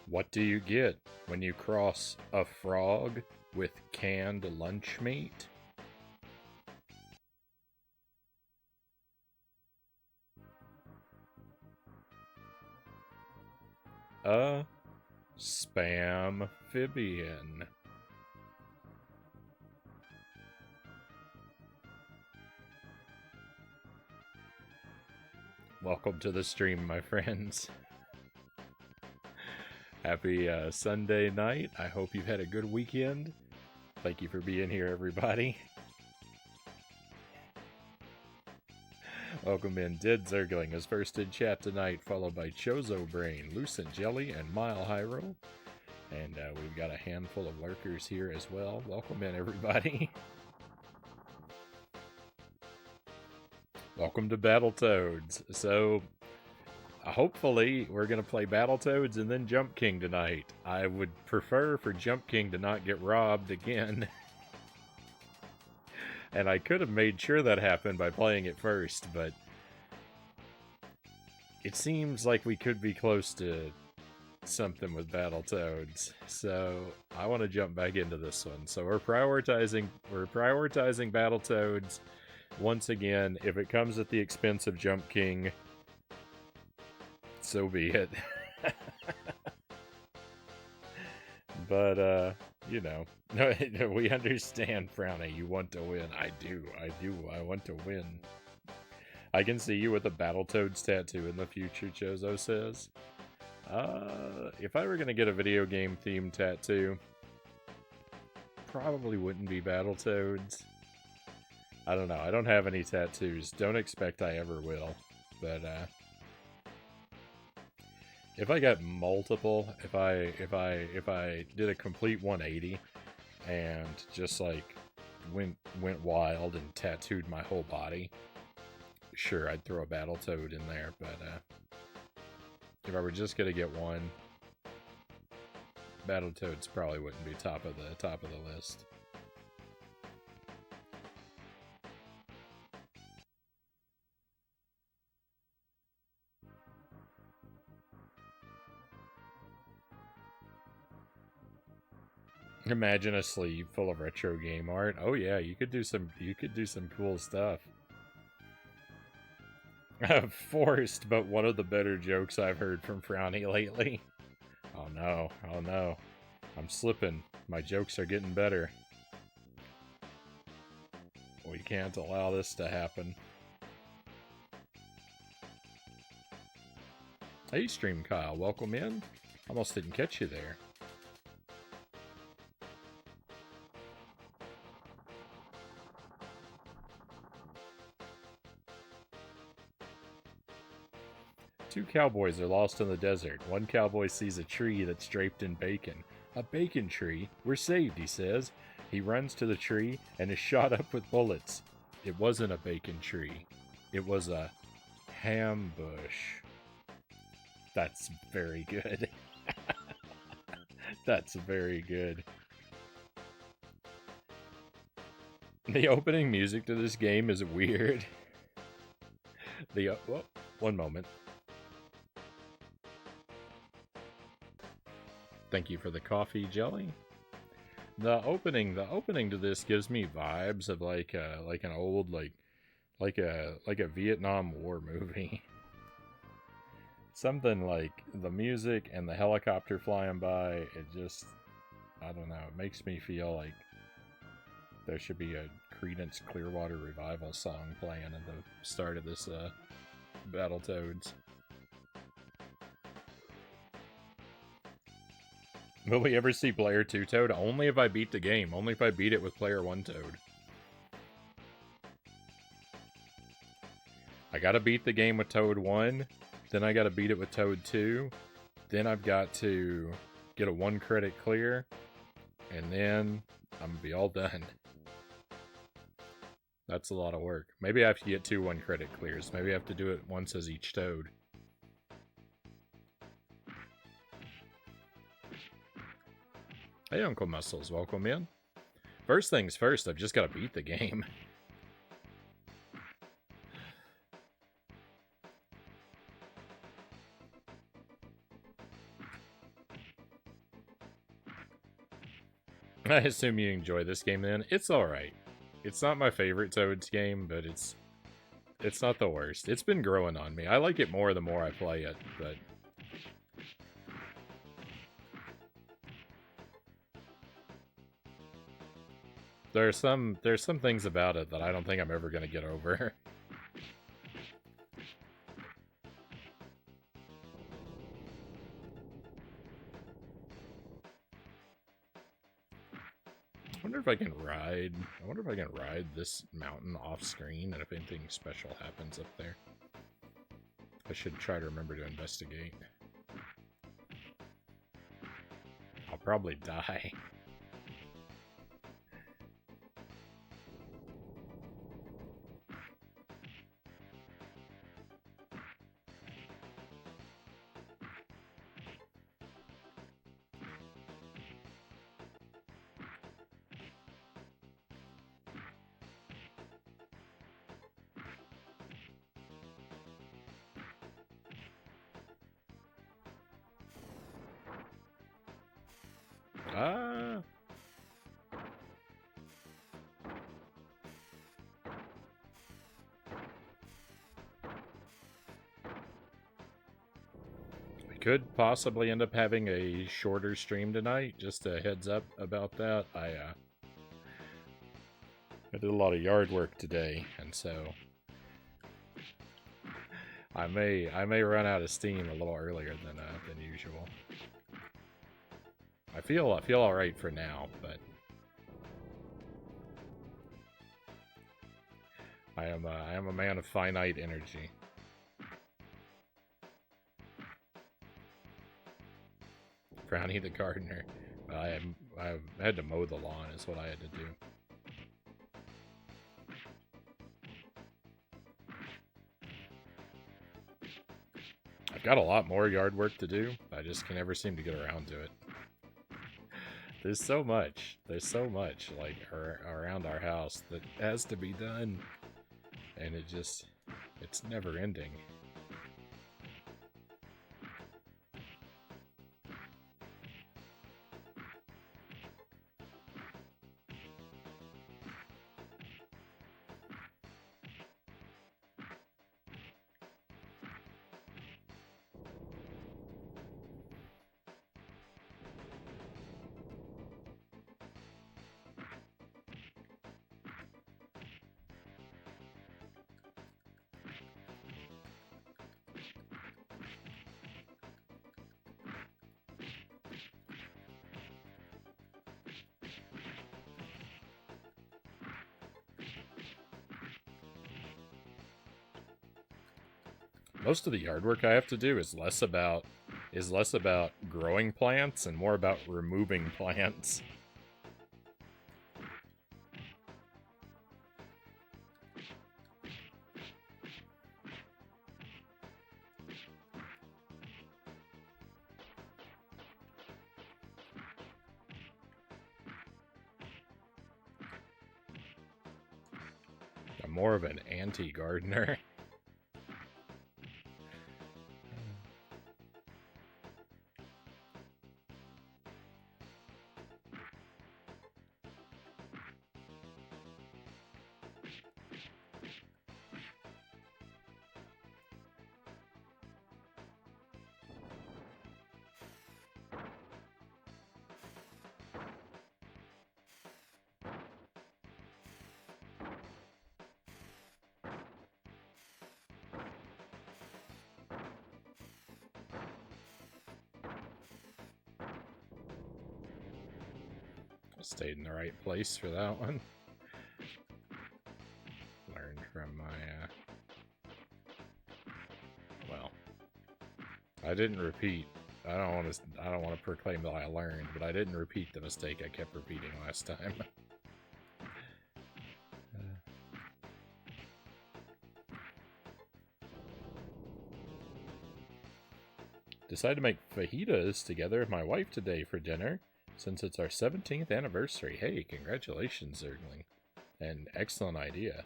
What do you get when you cross a frog with canned lunch meat? A spam-phibian. Welcome to the stream, my friends. Happy Sunday night. I hope you've had a good weekend. Thank you for being here, everybody. Welcome in. Dead Zergling is first in chat tonight, followed by Chozo Brain, Lucent Jelly, and Mile Hyro. And we've got a handful of lurkers here as well. Welcome in, everybody. Welcome to Battletoads. So, hopefully, we're going to play Battletoads and then Jump King tonight. I would prefer for Jump King to not get robbed again. And I could have made sure that happened by playing it first, but it seems like we could be close to something with Battletoads. So I want to jump back into this one. So we're prioritizing Battletoads. Once again, if it comes at the expense of Jump King, so be it. But, you know, we understand, Frownie. You want to win. I do. I want to win. I can see you with a Battletoads tattoo in the future, Chozo says. If I were going to get a video game themed tattoo, probably wouldn't be Battletoads. I don't know. I don't have any tattoos. Don't expect I ever will. But, if I got multiple, if I did a complete 180 and just like went wild and tattooed my whole body, sure, I'd throw a Battletoad in there. But if I were just gonna get one, Battletoads probably wouldn't be top of the list. Imagine a sleeve full of retro game art. Oh yeah, you could do some cool stuff. Forced, but one of the better jokes I've heard from Frownie lately. Oh no, I'm slipping. My jokes are getting better. We can't allow this to happen. Hey, Stream Kyle, welcome in. Almost didn't catch you there. Two cowboys are lost in the desert. One cowboy sees a tree that's draped in bacon. A bacon tree? We're saved, he says. He runs to the tree and is shot up with bullets. It wasn't a bacon tree. It was a ham bush. That's very good. That's very good. The opening music to this game is weird. Well, one moment. Thank you for the coffee, Jelly. The opening to this gives me vibes of like an old like a Vietnam War movie. Something like the music and the helicopter flying by, it just, I don't know, it makes me feel like there should be a Creedence Clearwater Revival song playing at the start of this Battletoads. Will we ever see Player 2 Toad? Only if I beat the game. Only if I beat it with Player 1 Toad. I gotta beat the game with Toad 1, then I gotta beat it with Toad 2, then I've got to get a 1 credit clear, and then I'm gonna be all done. That's a lot of work. Maybe I have to get 2 1 credit clears. Maybe I have to do it once as each Toad. Hey, Uncle Muscles, welcome in. First things first, I've just got to beat the game. I assume you enjoy this game then. It's alright. It's not my favorite Toads game, but it's not the worst. It's been growing on me. I like it more the more I play it, but... There's some things about it that I don't think I'm ever going to get over. I wonder if I can ride this mountain off screen and if anything special happens up there. I should try to remember to investigate. I'll probably die. Ah. We could possibly end up having a shorter stream tonight. Just a heads up about that. I did a lot of yard work today, and so I may run out of steam a little earlier than usual. I feel all right for now, but I am a man of finite energy. Frownie the gardener. I had to mow the lawn is what I had to do. I've got a lot more yard work to do. I just can never seem to get around to it. There's so much like around our house that has to be done, and it's never ending. Most of the yard work I have to do is less about growing plants and more about removing plants. I'm more of an anti-gardener. Stayed in the right place for that one. Learned from my, well, I didn't repeat. I don't want to proclaim that I learned, but I didn't repeat the mistake I kept repeating last time. Decided to make fajitas together with my wife today for dinner, since it's our 17th anniversary. Hey, congratulations, Zergling. An excellent idea.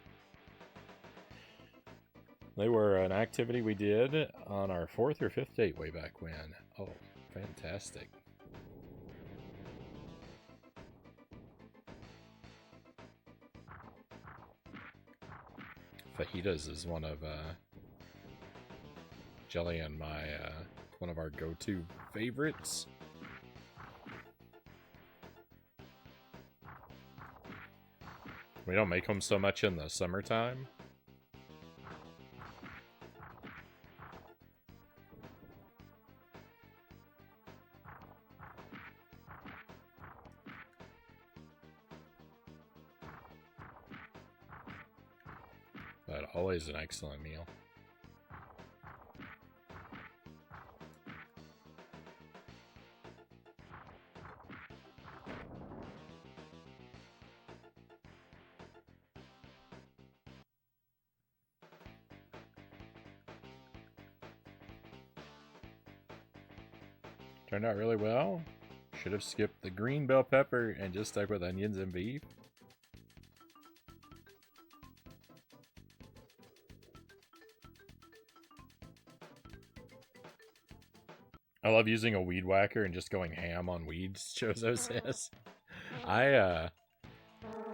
They were an activity we did on our 4th or 5th date way back when. Oh, fantastic. fajitas is one of Jelly and my one of our go-to favorites. We don't make them so much in the summertime. But always an excellent meal. Turned out really well. Should have skipped the green bell pepper and just stuck with onions and beef. I love using a weed whacker and just going ham on weeds, Chozo says.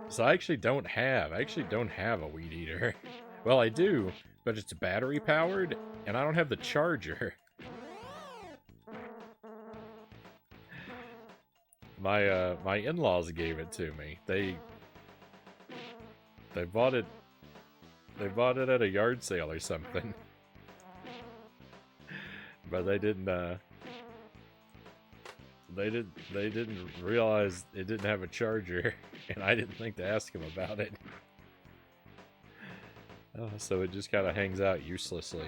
So I actually don't have a weed eater. Well, I do, but it's battery powered, and I don't have the charger. My in-laws gave it to me. They bought it at a yard sale or something. But they didn't realize it didn't have a charger, and I didn't think to ask them about it. So it just kind of hangs out uselessly.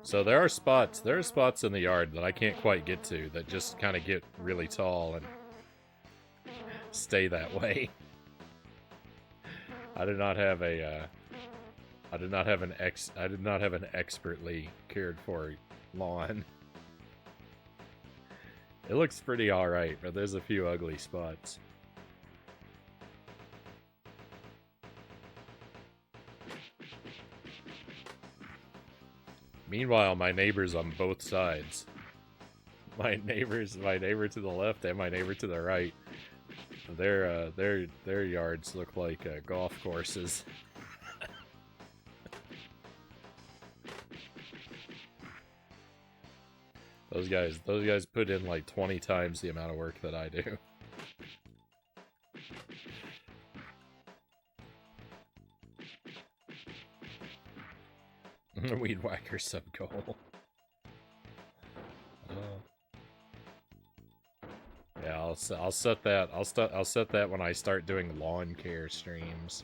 So there are spots in the yard that I can't quite get to that just kind of get really tall and stay that way. I did not have an expertly cared for lawn. It looks pretty alright, but there's a few ugly spots. Meanwhile, my neighbors on both sides. My neighbor to the left and my neighbor to the right. Their yards look like golf courses. Those guys put in like 20 times the amount of work that I do. Weed whacker sub goal. Yeah, I'll set that. I'll set that when I start doing lawn care streams.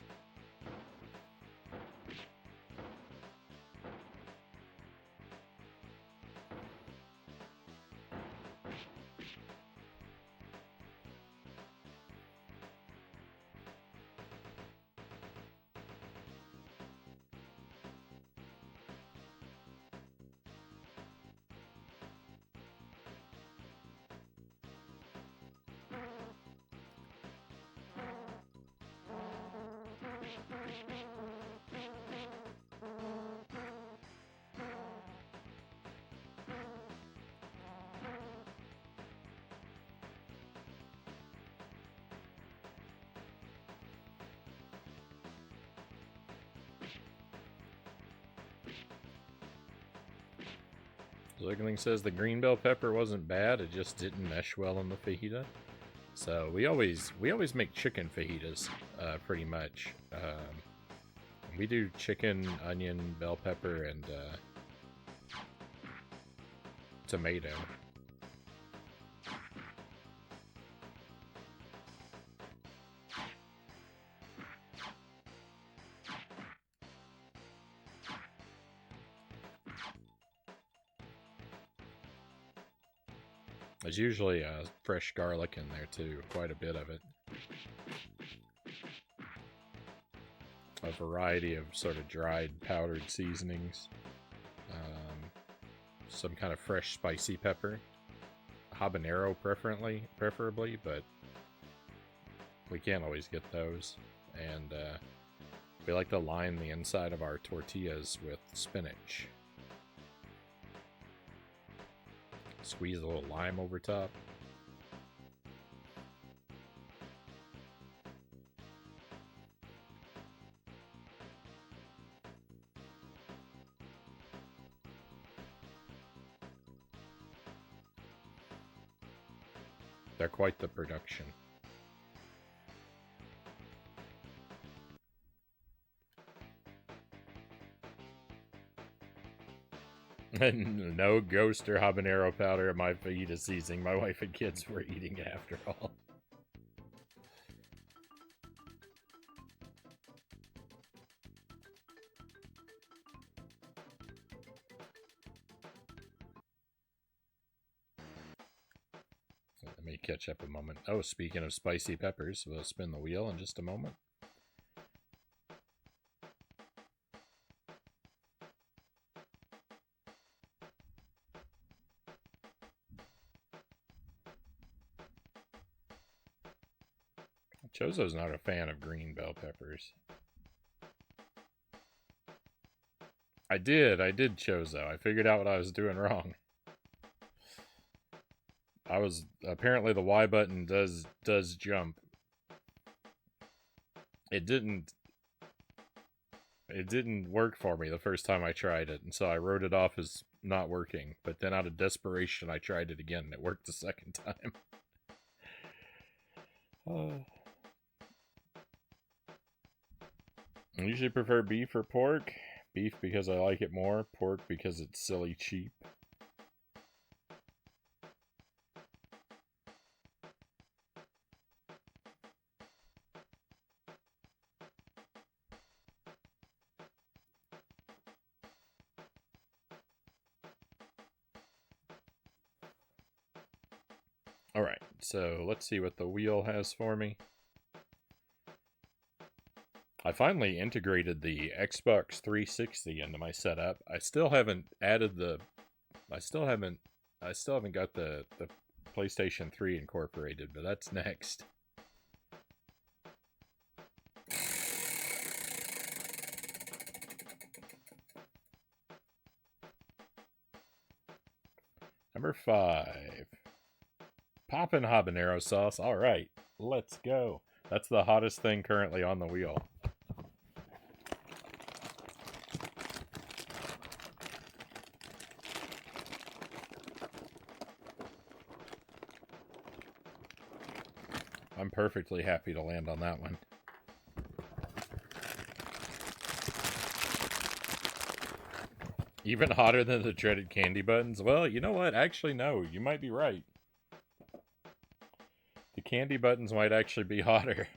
Zergling says the green bell pepper wasn't bad, it just didn't mesh well in the fajita. So we always make chicken fajitas, pretty much. We do chicken, onion, bell pepper, and tomato. There's usually fresh garlic in there too, quite a bit of it. A variety of sort of dried powdered seasonings. Some kind of fresh spicy pepper. Habanero preferably, but we can't always get those. And we like to line the inside of our tortillas with spinach. Squeeze a little lime over top. They're quite the production. No ghost or habanero powder at my fajita seasoning. My wife and kids were eating it after all. Let me catch up a moment. Oh, speaking of spicy peppers, we'll spin the wheel in just a moment. Chozo's not a fan of green bell peppers. I did Chozo. I figured out what I was doing wrong. Apparently the Y button does jump. It didn't work for me the first time I tried it, and so I wrote it off as not working. But then out of desperation, I tried it again, and it worked the second time. I usually prefer beef or pork. Beef because I like it more, pork because it's silly cheap. Alright, so let's see what the wheel has for me. I finally integrated the Xbox 360 into my setup. I still haven't added the... I still haven't got the PlayStation 3 incorporated, but that's next. Number 5. Poppin' habanero sauce. Alright, let's go. That's the hottest thing currently on the wheel. I'm perfectly happy to land on that one. Even hotter than the dreaded candy buttons? Well, you know what? Actually, no. You might be right. The candy buttons might actually be hotter.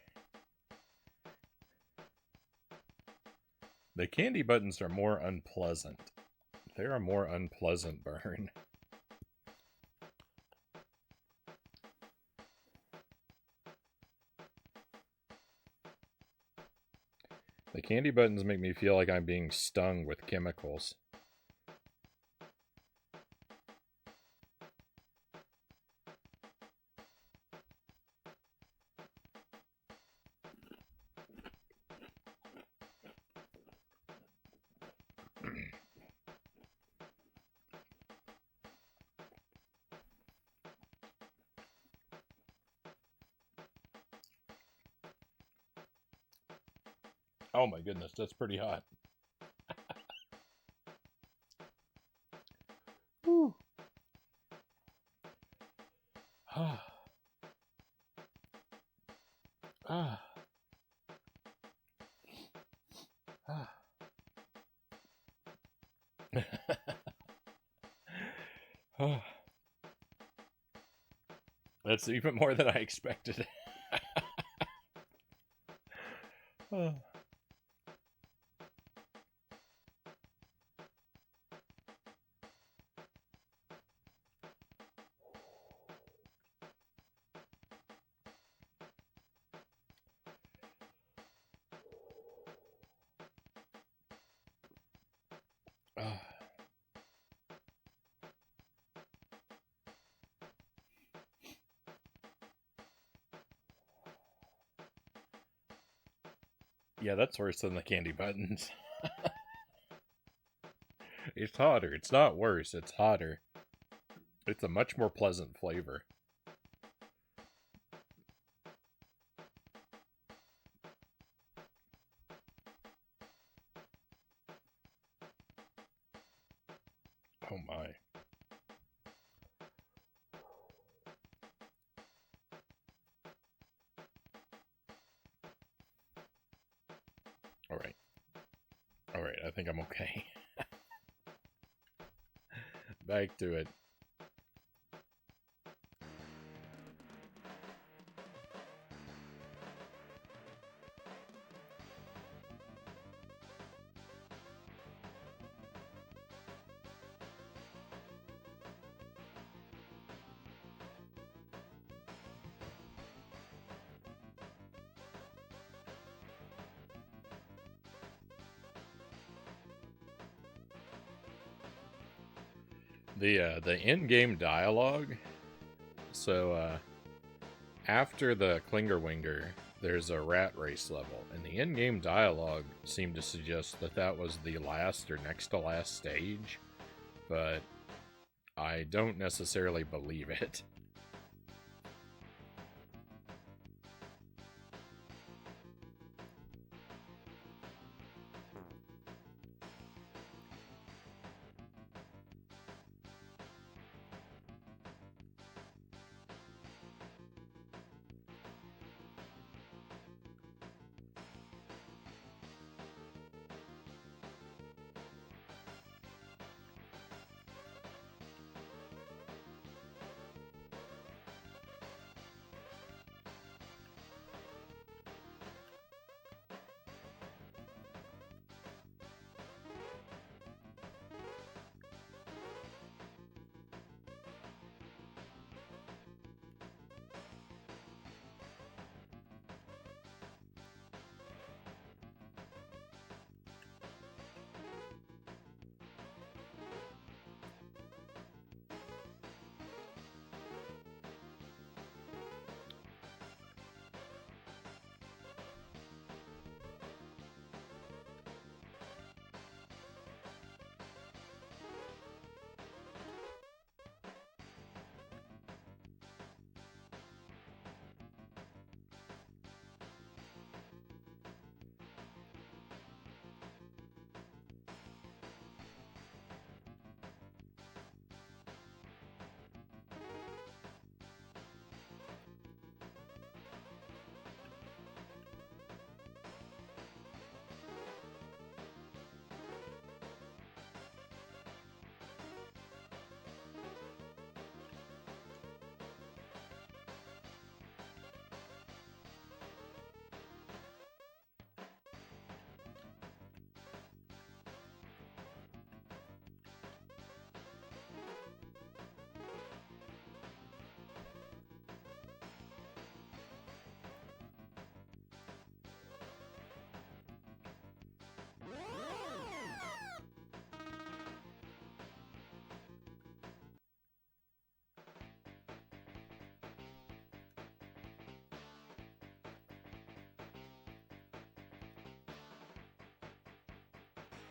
The candy buttons are more unpleasant. They're a more unpleasant burn. The candy buttons make me feel like I'm being stung with chemicals. Oh my goodness, that's pretty hot. Whew. That's even more than I expected. Yeah, that's worse than the candy buttons. It's hotter. It's not worse, it's hotter. It's a much more pleasant flavor. Oh my. Alright. Alright, I think I'm okay. Back to it. The in-game dialogue. So after the Klingerwinger, there's a rat race level, and the in-game dialogue seemed to suggest that that was the last or next to last stage, but I don't necessarily believe it.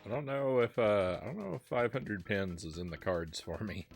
I don't know if 500 pins is in the cards for me.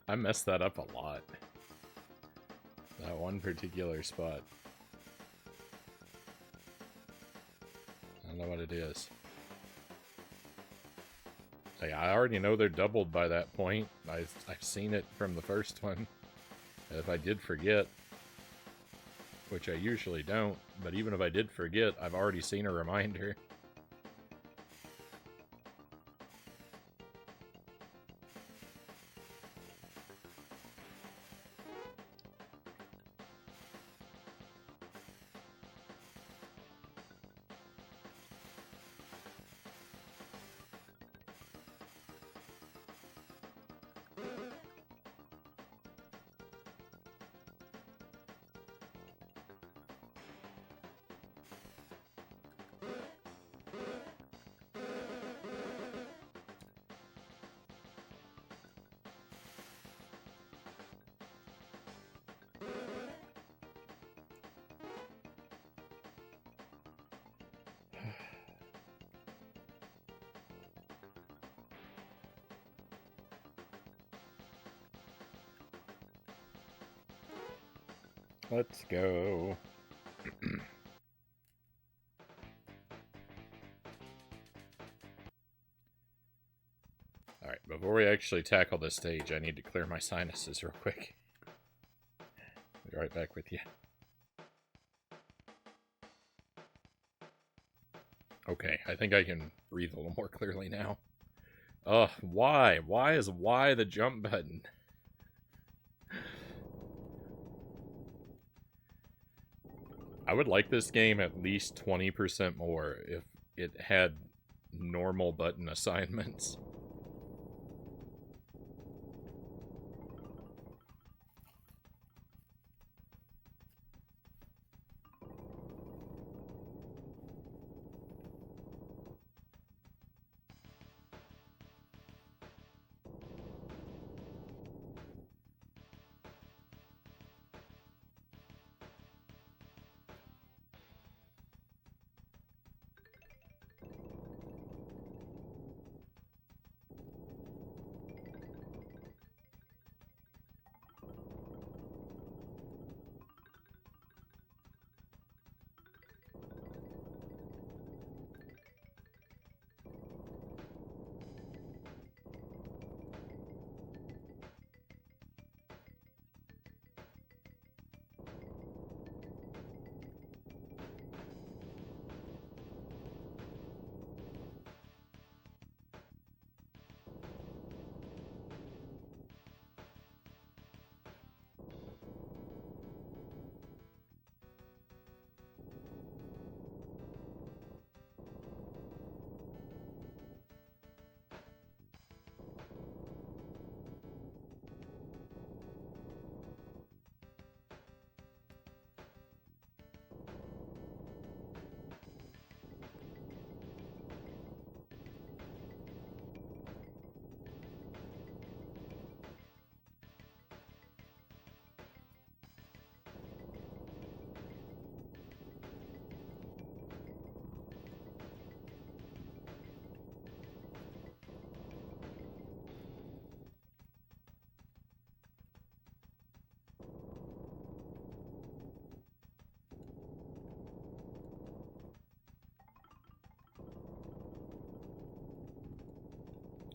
I messed that up a lot. That one particular spot. I don't know what it is. Like, I already know they're doubled by that point. I've seen it from the first one. If I did forget, which I usually don't, but even if I did forget, I've already seen a reminder. Let's go. Alright, before we actually tackle this stage, I need to clear my sinuses real quick. I'll be right back with you. Okay, I think I can breathe a little more clearly now. Ugh, why? Why is Y the jump button? I would like this game at least 20% more if it had normal button assignments.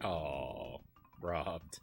Oh, robbed.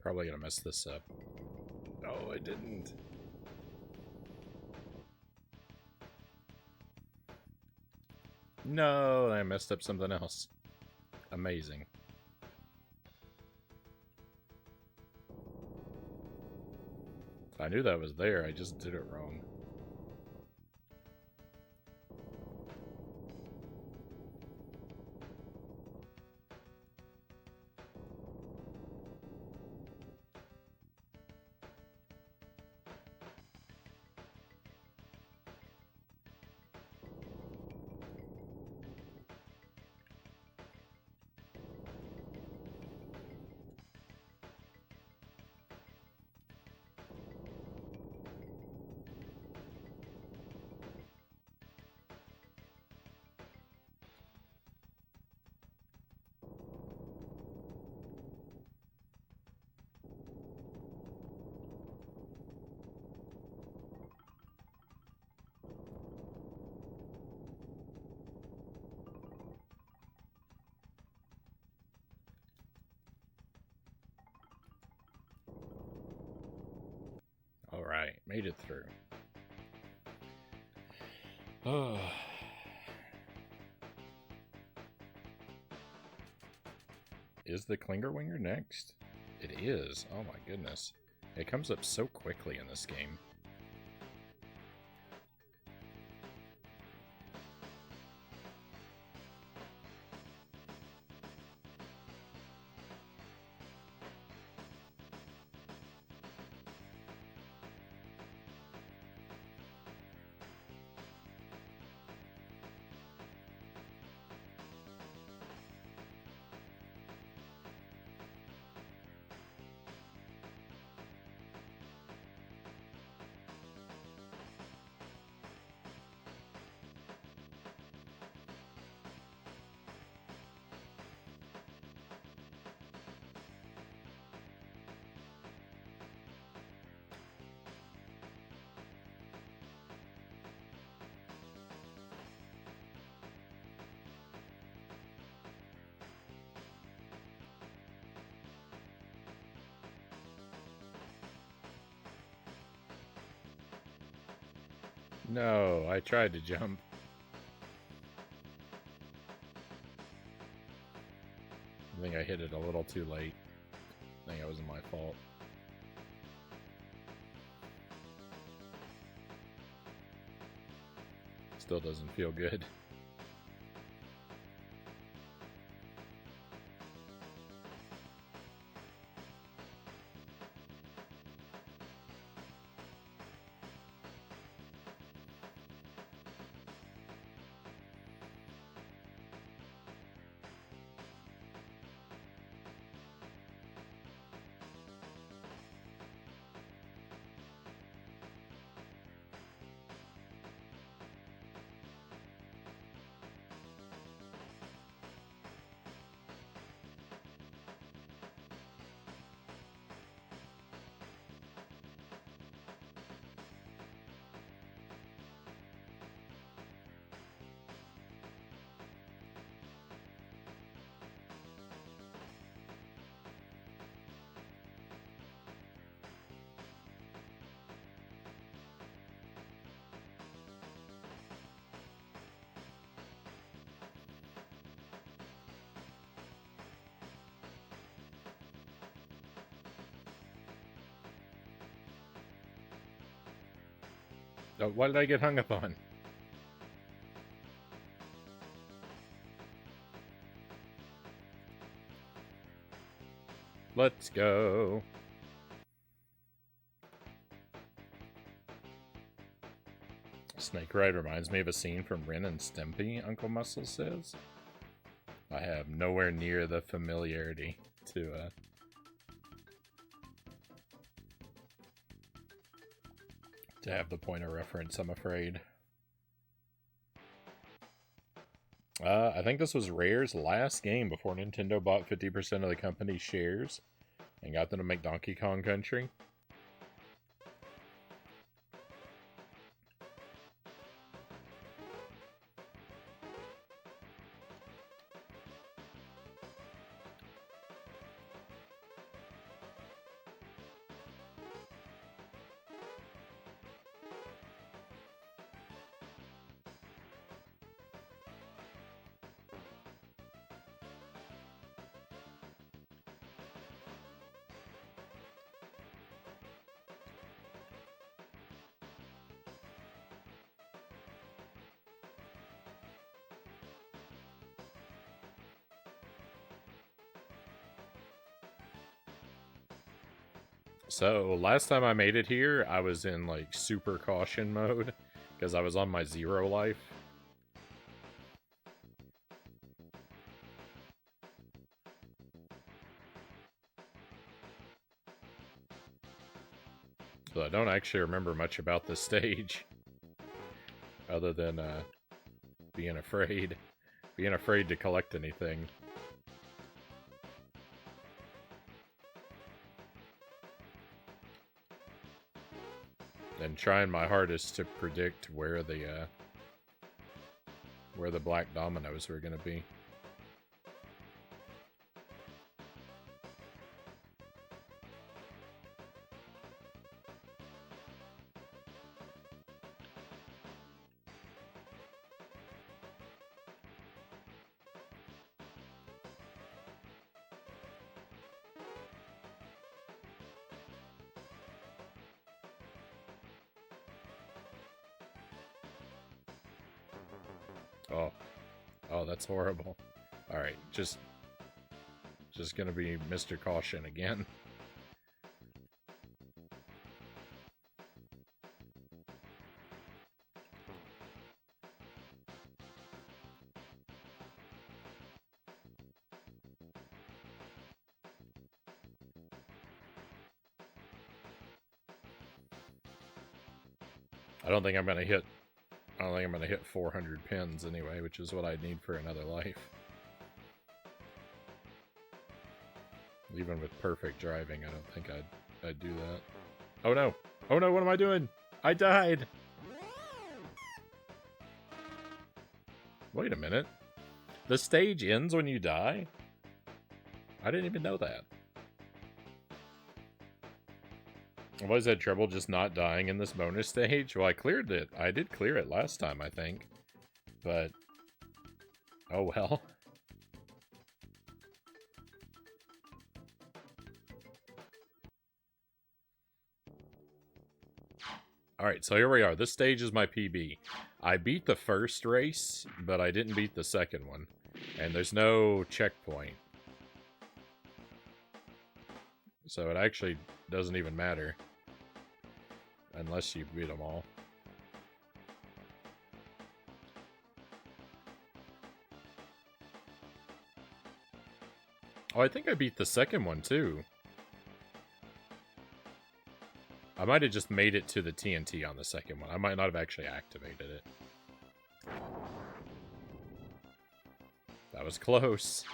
Probably gonna mess this up. Oh, I didn't. No, I messed up something else. Amazing. I knew that was there, I just did it wrong. Alright, made it through. Oh. Is the Klingerwinger next? It is. Oh my goodness. It comes up so quickly in this game. No, I tried to jump. I think I hit it a little too late. I think it was my fault. Still doesn't feel good. Oh, what did I get hung up on? Let's go. Snake Ride reminds me of a scene from Ren and Stimpy, Uncle Muscle says. I have nowhere near the familiarity to have the point of reference, I'm afraid. I think this was Rare's last game before Nintendo bought 50% of the company's shares and got them to make Donkey Kong Country. So, last time I made it here, I was in, like, super caution mode, because I was on my 0 life. So I don't actually remember much about this stage, other than, being afraid. Being afraid to collect anything. And trying my hardest to predict where the black dominoes were gonna be. Oh. Oh, that's horrible. Alright, just gonna be Mr. Caution again. I don't think I'm gonna hit 400 pins anyway, which is what I need for another life. Even with perfect driving, I don't think I'd do that. Oh no! Oh no, what am I doing? I died! Wait a minute. The stage ends when you die? I didn't even know that. I've always had trouble just not dying in this bonus stage. Well, I cleared it. I did clear it last time, I think. But... oh well. Alright, so here we are. This stage is my PB. I beat the first race, but I didn't beat the second one. And there's no checkpoint. So it actually doesn't even matter. Unless you beat them all. Oh, I think I beat the second one, too. I might have just made it to the TNT on the second one. I might not have actually activated it. That was close.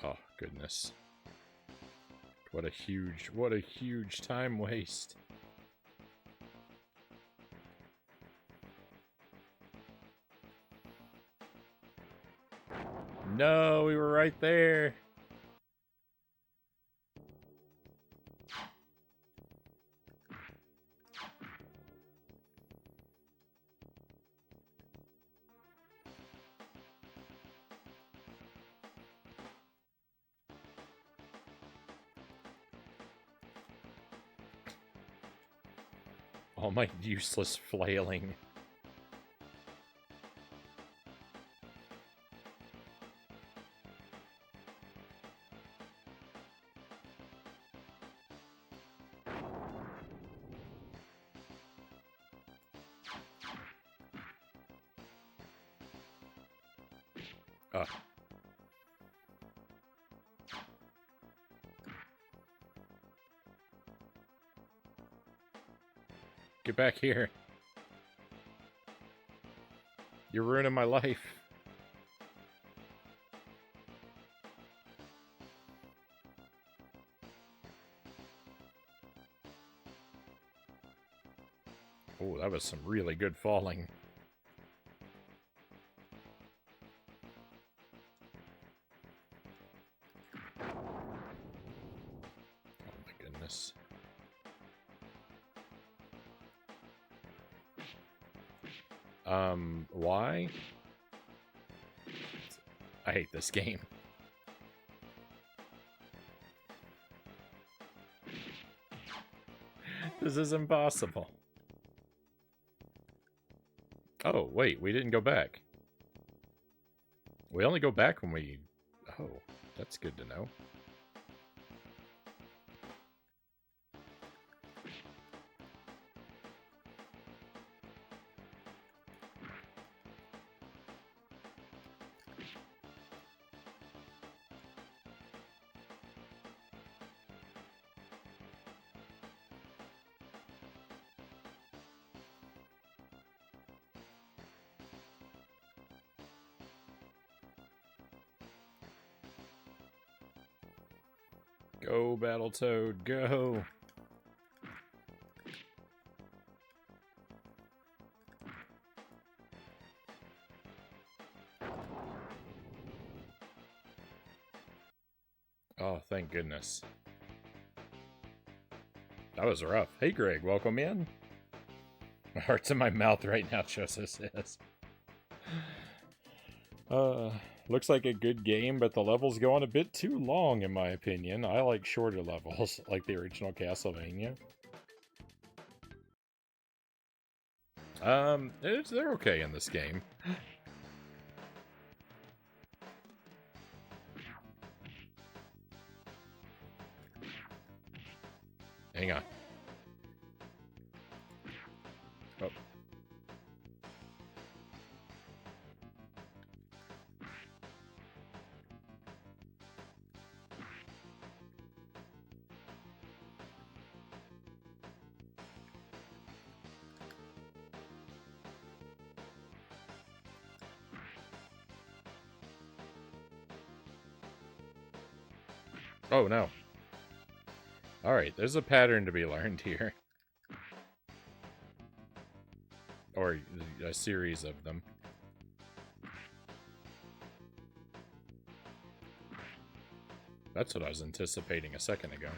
Oh, goodness. What a huge time waste. No, we were right there. All my useless flailing. Get back here. You're ruining my life. Oh, that was some really good falling. Oh my goodness. Why? I hate this game. This is impossible. Oh, wait, we didn't go back. We only go back when we... Oh, that's good to know. Go, Battletoad, go! Oh, thank goodness. That was rough. Hey, Greg, welcome in. My heart's in my mouth right now, Choso says. Looks like a good game, but the levels go on a bit too long, in my opinion. I like shorter levels, like the original Castlevania. They're okay in this game. Hang on. Oh. Oh, no. Alright, there's a pattern to be learned here. Or a series of them. That's what I was anticipating a second ago.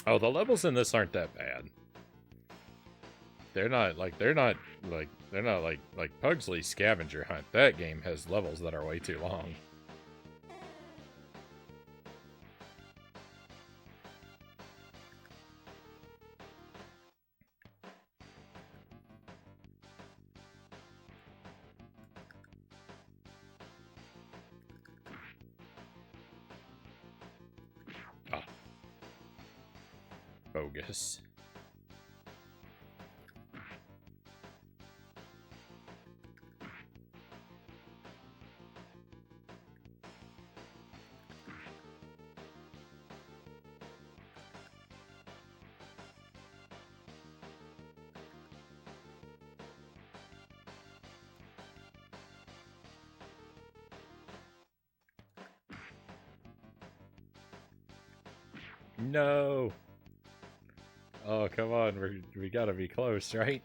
Oh, the levels in this aren't that bad. They're not like Pugsley's Scavenger Hunt. That game has levels that are way too long. Ah. Bogus. No. Oh, come on. We gotta be close, right?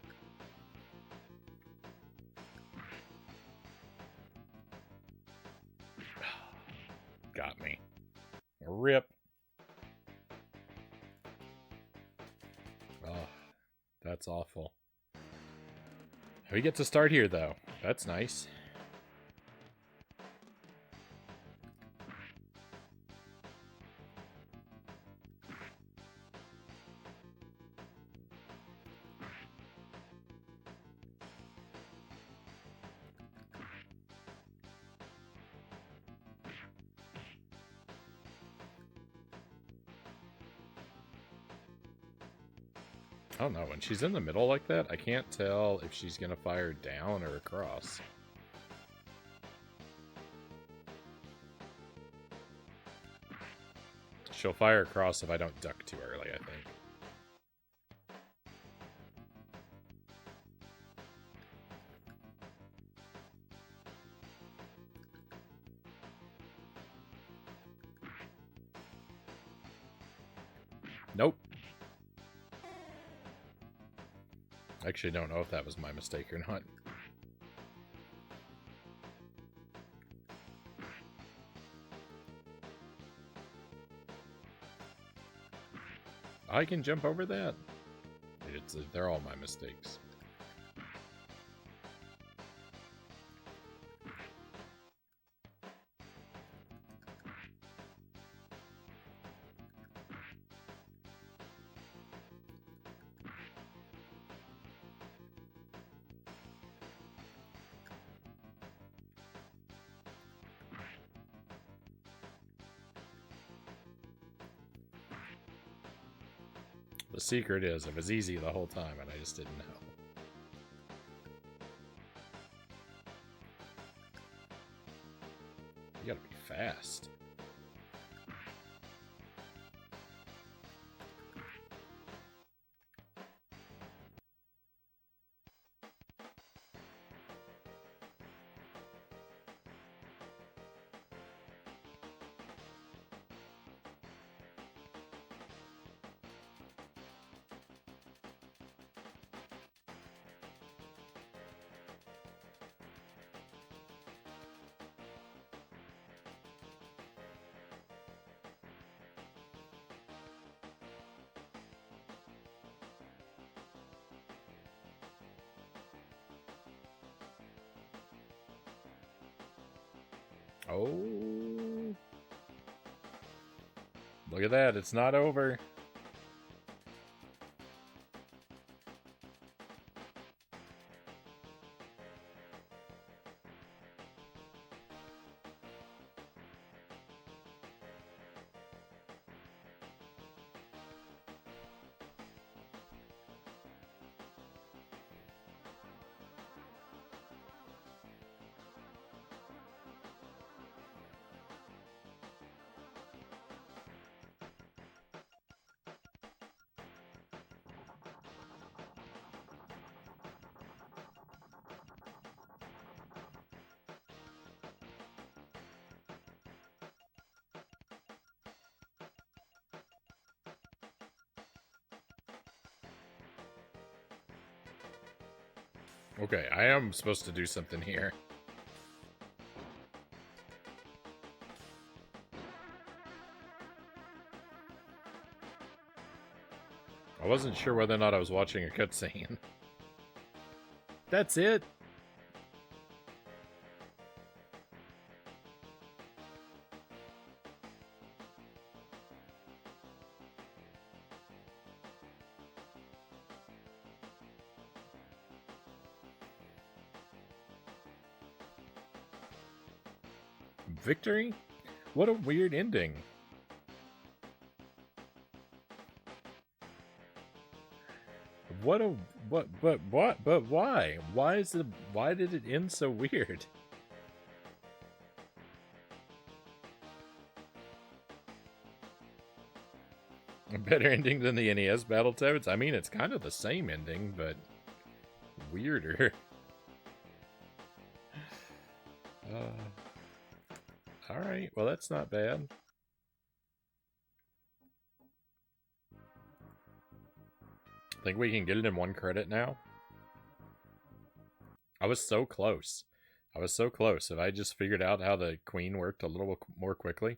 Got me. Rip. Oh, that's awful. We get to start here, though. That's nice. I don't know, when she's in the middle like that, I can't tell if she's gonna fire down or across. She'll fire across if I don't duck too early, I think. Nope. I actually don't know if that was my mistake or not. I can jump over that? They're all my mistakes. The secret is, it was easy the whole time, and I just didn't know. You gotta be fast. Oh. Look at that, it's not over. Okay, I am supposed to do something here. I wasn't sure whether or not I was watching a cutscene. That's it? Victory? What a weird ending. But why? Why did it end so weird? A better ending than the NES Battletoads? I mean, it's kind of the same ending, but weirder. Alright, well that's not bad. Think we can get it in 1 credit now? I was so close. I was so close. If I just figured out how the queen worked a little more quickly.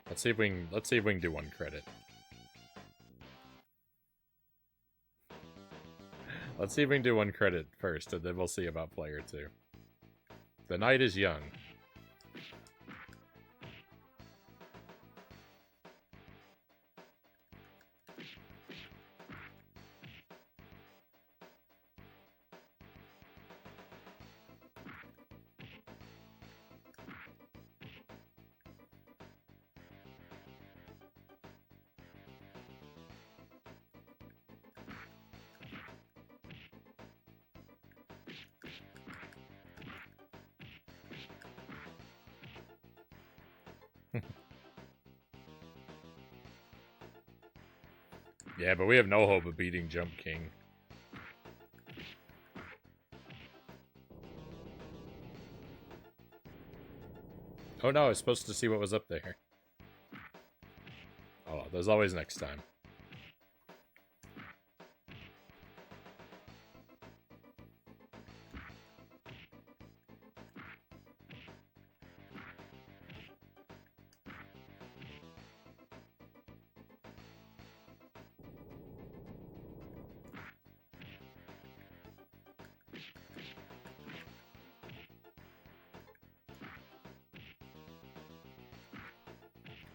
Let's see if we can do 1 credit. Let's see if we can do 1 credit first, and then we'll see about player 2. The night is young. Yeah, but we have no hope of beating Jump King. Oh no, I was supposed to see what was up there. Oh, there's always next time.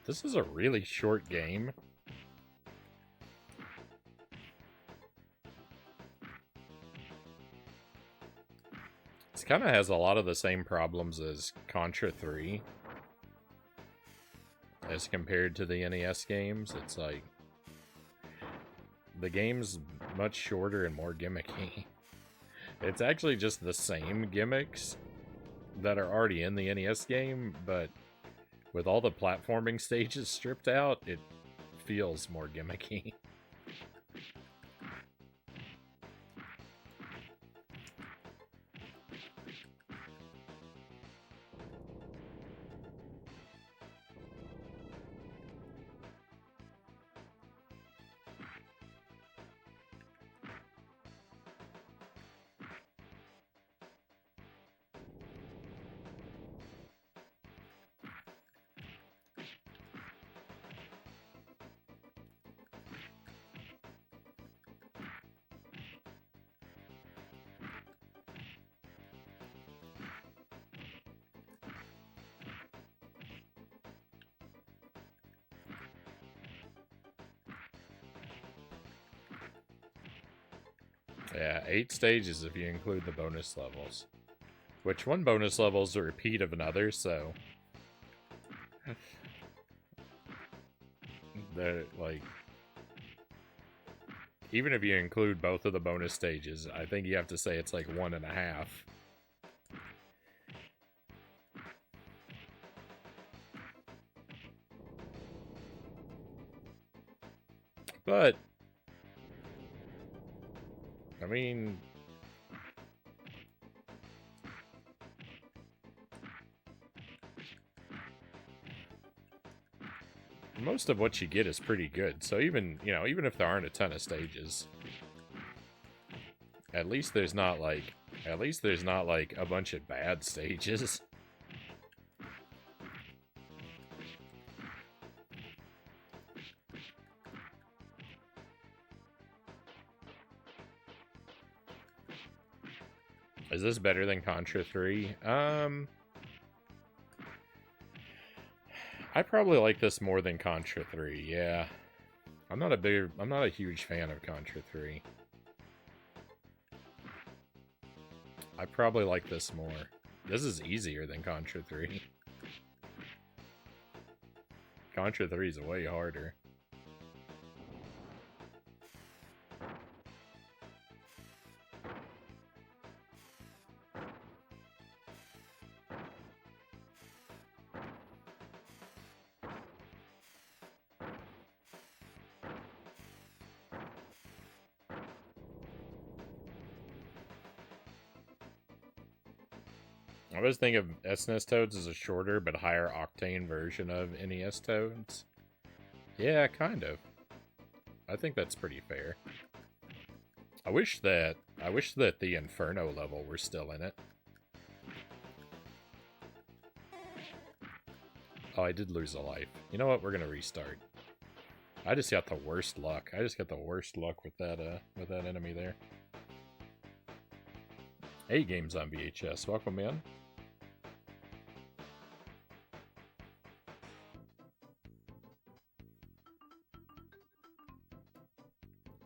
This is a really short game. It kind of has a lot of the same problems as Contra 3. As compared to the NES games, it's like... the game's much shorter and more gimmicky. It's actually just the same gimmicks that are already in the NES game, but with all the platforming stages stripped out, it feels more gimmicky. Yeah, 8 stages if you include the bonus levels. Which one bonus level is a repeat of another, so... they're, like... even if you include both of the bonus stages, I think you have to say it's like 1.5. But... I mean... most of what you get is pretty good, so even, you know, even if there aren't a ton of stages... at least there's not like a bunch of bad stages. Is this better than Contra 3? I probably like this more than Contra 3, yeah. I'm not a huge fan of Contra 3. I probably like this more. This is easier than Contra 3. Contra 3 is way harder. I always think of SNES Toads as a shorter but higher octane version of NES Toads. Yeah, kind of. I think that's pretty fair. I wish that the Inferno level were still in it. Oh, I did lose a life. You know what? We're gonna restart. I just got the worst luck. I just got the worst luck with that enemy there. 8 games on VHS. Welcome in.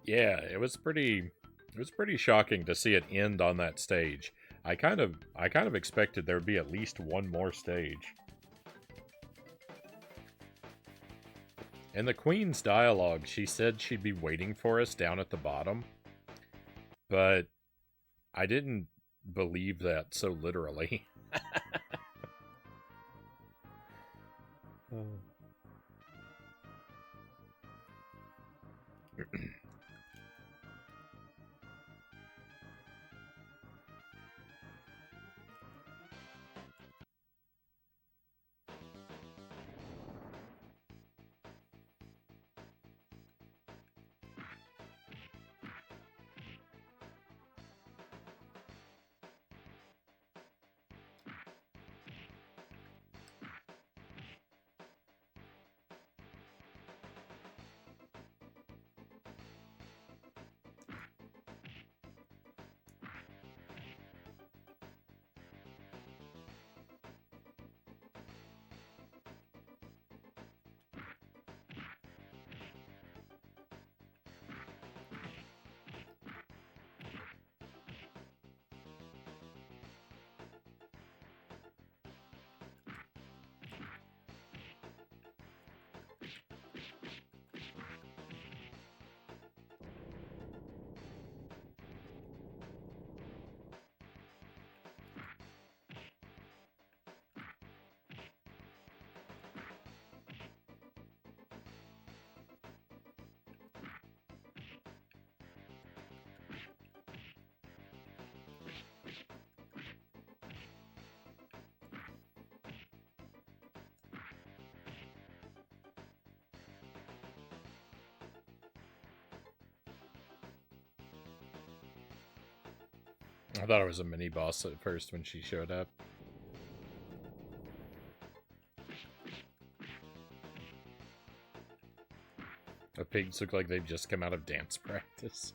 Yeah, it was pretty shocking to see it end on that stage. I kind of expected there would be at least one more stage. In the Queen's dialogue, she said she'd be waiting for us down at the bottom. But I didn't believe that so literally. I thought it was a mini boss at first when she showed up. The pigs look like they've just come out of dance practice.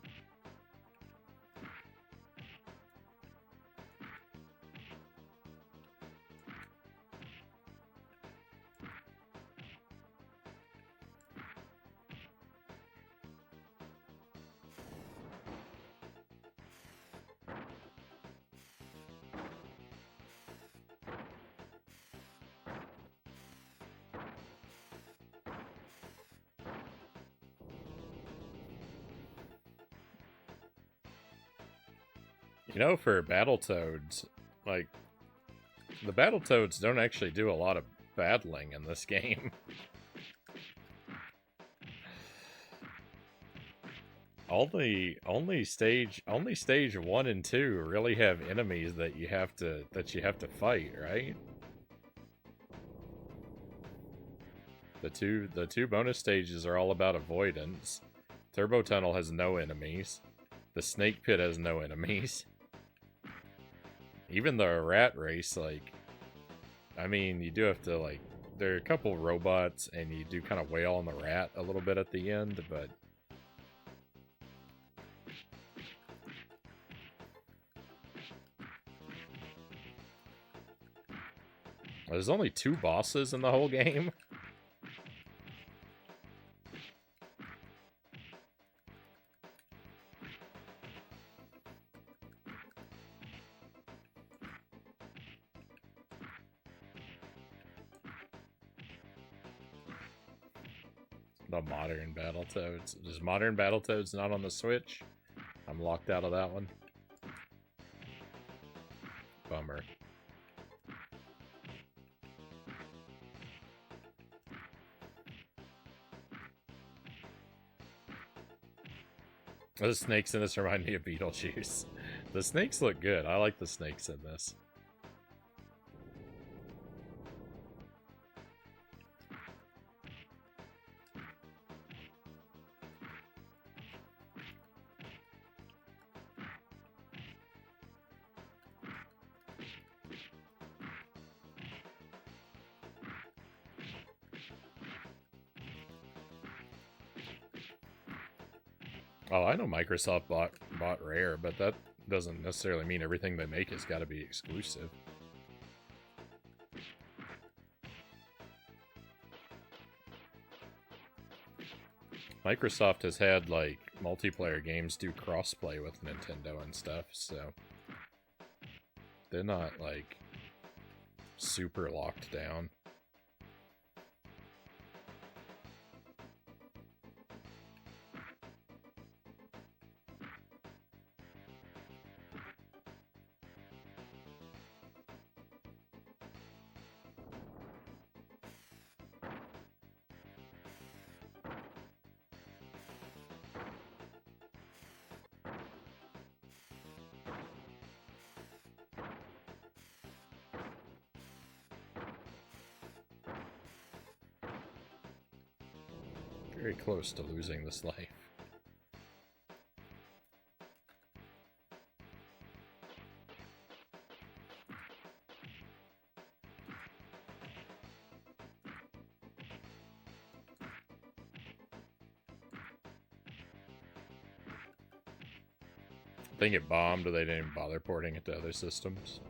You know, for Battletoads, like, the Battletoads don't actually do a lot of battling in this game. only stage 1 and 2 really have enemies that you have to fight, right? The two bonus stages are all about avoidance. Turbo Tunnel has no enemies. The Snake Pit has no enemies. Even the rat race, like, I mean, you do have to, like, there are a couple robots, and you do kind of wail on the rat a little bit at the end, but... There's only 2 bosses in the whole game. The modern Battletoads. Is modern Battletoads not on the Switch? I'm locked out of that one. Bummer. The snakes in this remind me of Beetlejuice. The snakes look good. I like the snakes in this. Oh, I know Microsoft bought Rare, but that doesn't necessarily mean everything they make has got to be exclusive. Microsoft has had, like, multiplayer games do crossplay with Nintendo and stuff, so they're not, like, super locked down. Very close to losing this life. I think it bombed, or they didn't even bother porting it to other systems.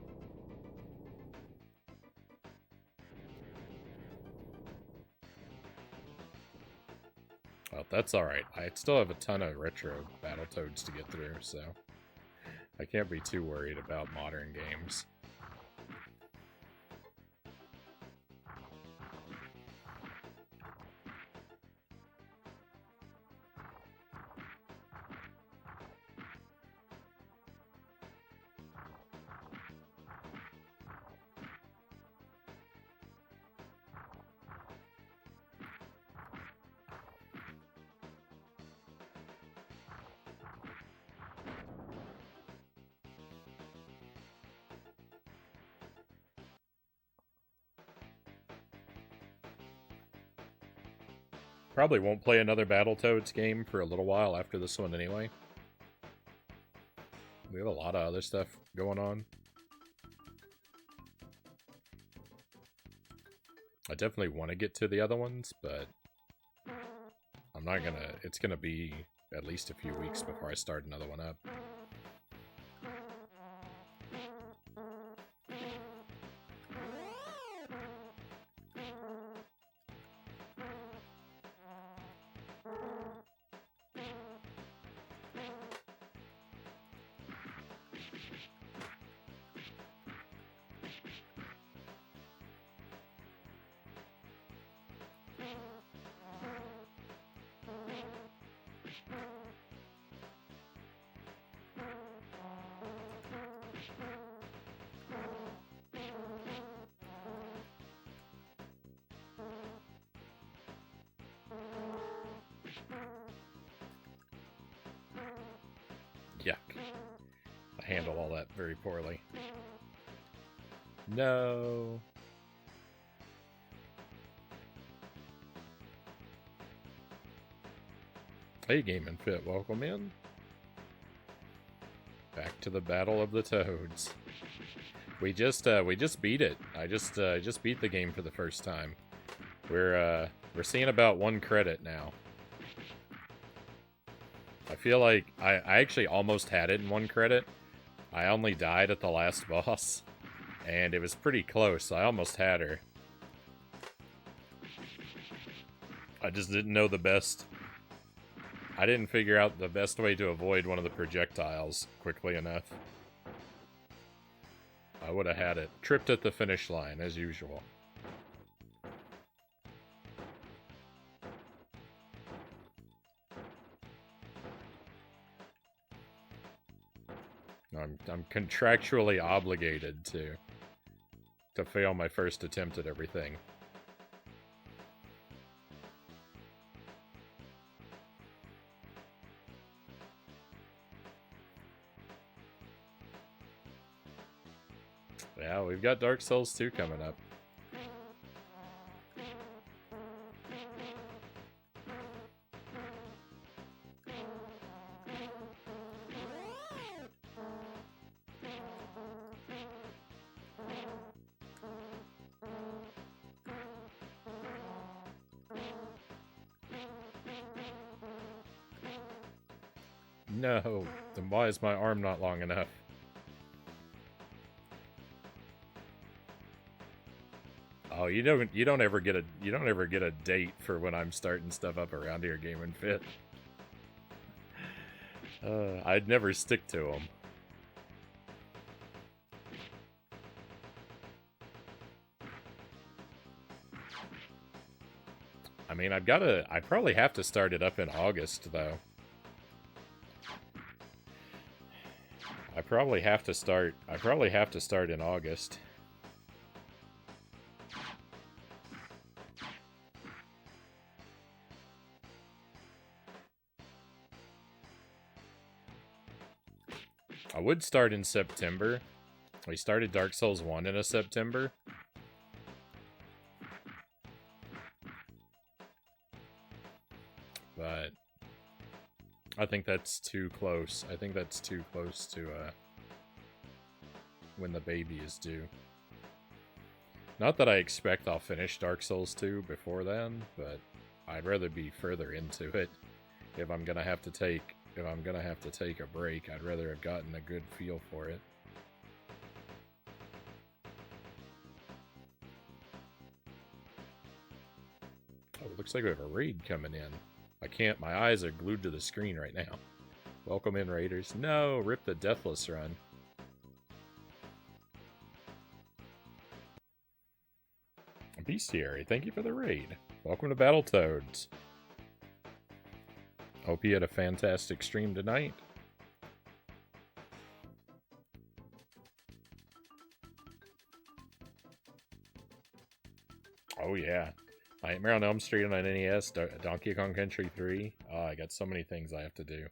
Well, that's alright. I still have a ton of retro Battletoads to get through, so I can't be too worried about modern games. Probably won't play another Battletoads game for a little while after this one anyway. We have a lot of other stuff going on. I definitely want to get to the other ones, but I'm not gonna... It's gonna be at least a few weeks before I start another one up. Yuck. I handle all that very poorly. No. Hey, Game and Fit, welcome in. Back to the Battle of the Toads. We just beat it. I just beat the game for the first time. We're seeing about 1 credit now. I feel like I actually almost had it in 1 credit. I only died at the last boss, and it was pretty close. I almost had her. I just didn't know the best. I didn't figure out the best way to avoid one of the projectiles quickly enough. I would have had it. Tripped at the finish line, as usual. I'm contractually obligated to fail my first attempt at everything. Yeah, we've got Dark Souls 2 coming up. No, then why is my arm not long enough? Oh, you don't ever get a date for when I'm starting stuff up around here, Game and Fit. I'd never stick to them. I mean, I probably have to start it up in August, though. I probably have to start in August. I would start in September. We started Dark Souls 1 in September. But I think that's too close. I think that's too close to when the baby is due. Not that I expect I'll finish Dark Souls 2 before then, but I'd rather be further into it. If I'm gonna have to take a break, I'd rather have gotten a good feel for it. Oh, it looks like we have a raid coming in. My eyes are glued to the screen right now. Welcome in, raiders. No, rip the Deathless Run. Bestiary, thank you for the raid. Welcome to Battletoads. Hope you had a fantastic stream tonight. Oh yeah. Nightmare on Elm Street on NES, Donkey Kong Country 3. Oh, I got so many things I have to do.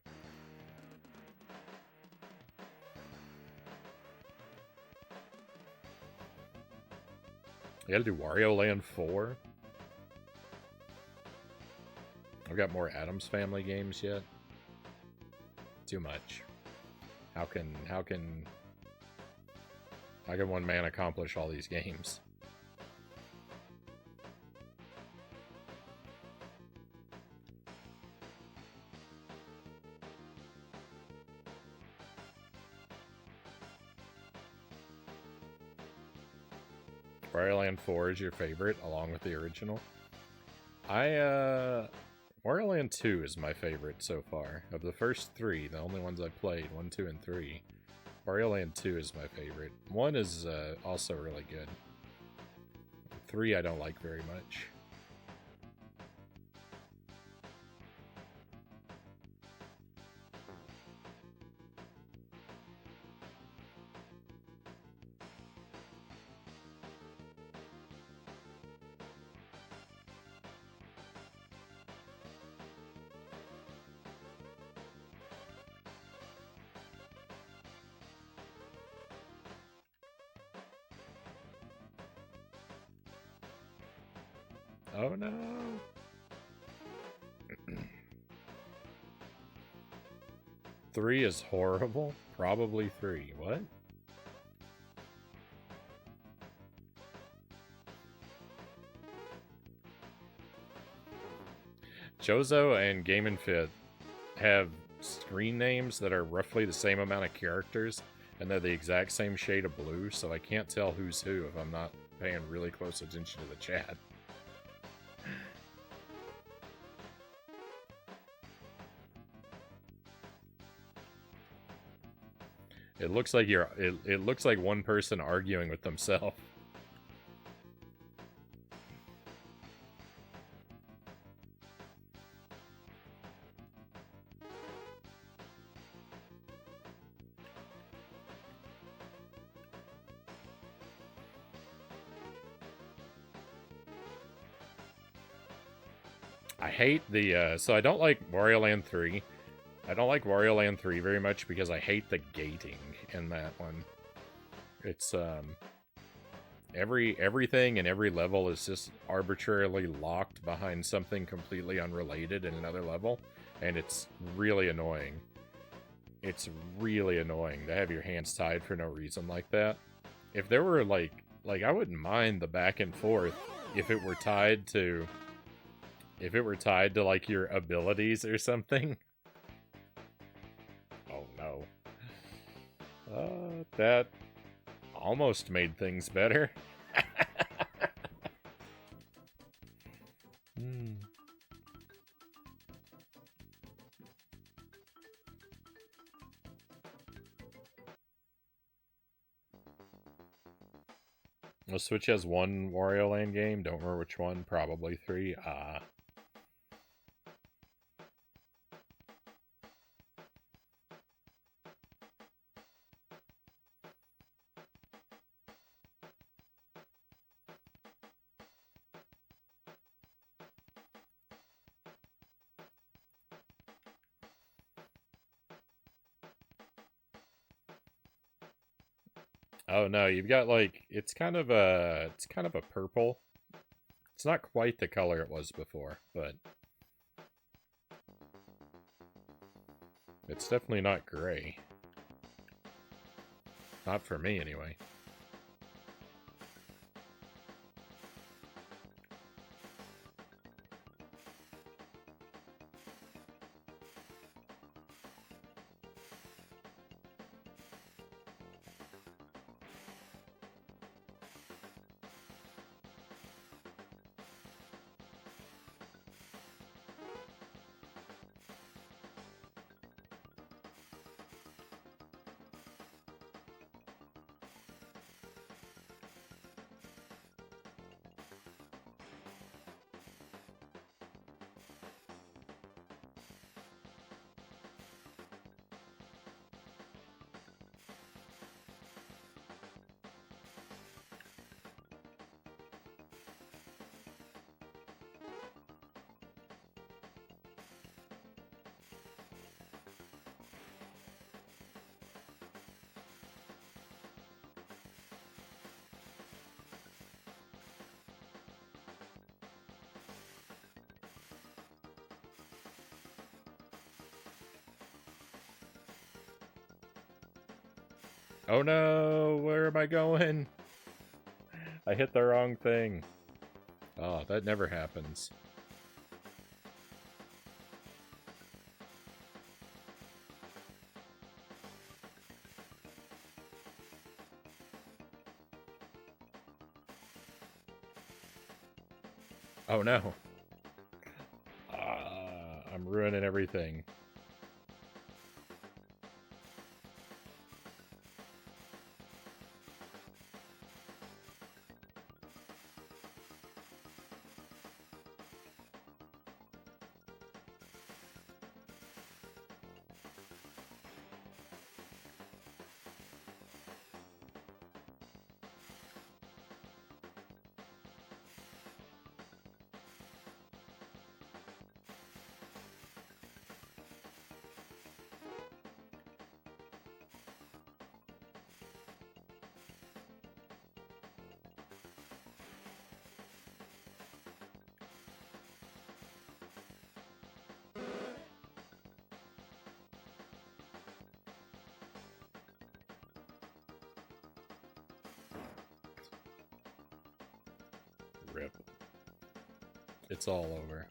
I gotta do Wario Land 4. I've got more Addams Family games yet. Too much. How can one man accomplish all these games? Wario Land 4 is your favorite, along with the original? Wario Land 2 is my favorite so far. Of the first three, the only ones I played, 1, 2, and 3, Wario Land 2 is my favorite. 1 is also really good. 3 I don't like very much. Oh no! 3 is horrible? Probably 3. What? Jozo and Game & Fit have screen names that are roughly the same amount of characters, and they're the exact same shade of blue, so I can't tell who's who if I'm not paying really close attention to the chat. It looks like it looks like one person arguing with themselves. I hate the so I don't like Wario Land 3. I don't like Wario Land 3 very much because I hate the gating in that one. It's everything in every level is just arbitrarily locked behind something completely unrelated in another level, and it's really annoying. It's really annoying to have your hands tied for no reason like that. If there were like I wouldn't mind the back and forth if it were tied to like your abilities or something. Oh no. That almost made things better. The Switch has one Wario Land game. Don't remember which one. Probably 3. Oh no, you've got like it's kind of a purple. It's not quite the color it was before, but it's definitely not gray. Not for me anyway. Oh no, where am I going? I hit the wrong thing. Oh, that never happens. Oh no. I'm ruining everything. Rip. It's all over.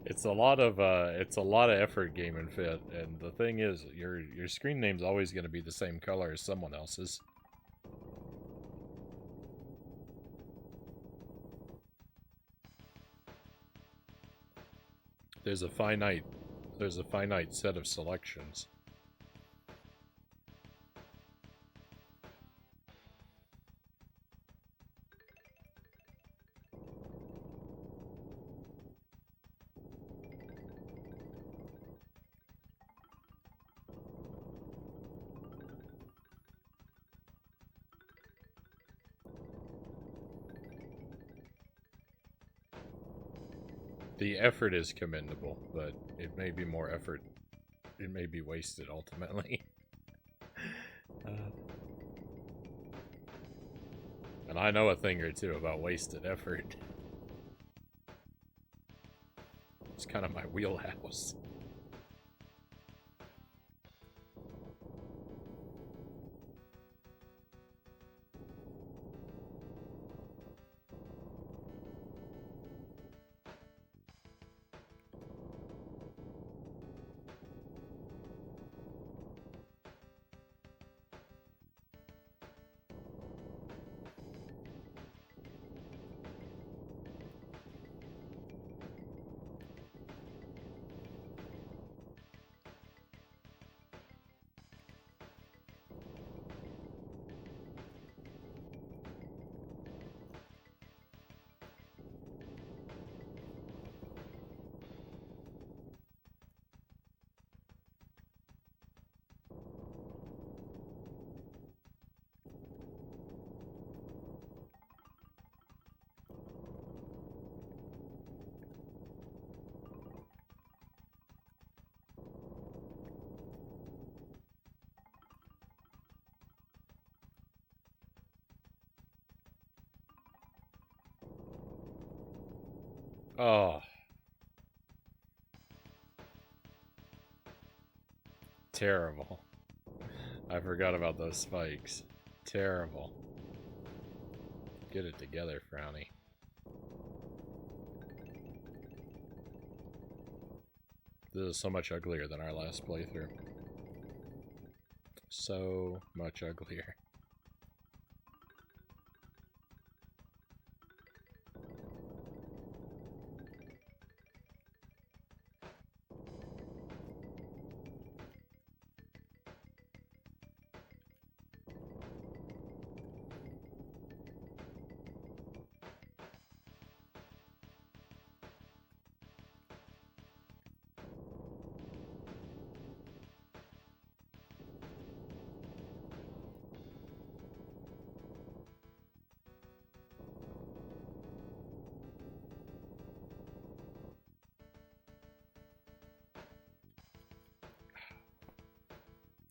It's a lot of effort gaming fit, and the thing is, your screen name's always going to be the same color as someone else's. There's a finite set of selections. The effort is commendable, but it may be more effort. It may be wasted ultimately. And I know a thing or two about wasted effort. It's kind of my wheelhouse. Oh. Terrible. I forgot about those spikes. Terrible. Get it together, Frownie. This is so much uglier than our last playthrough. So much uglier.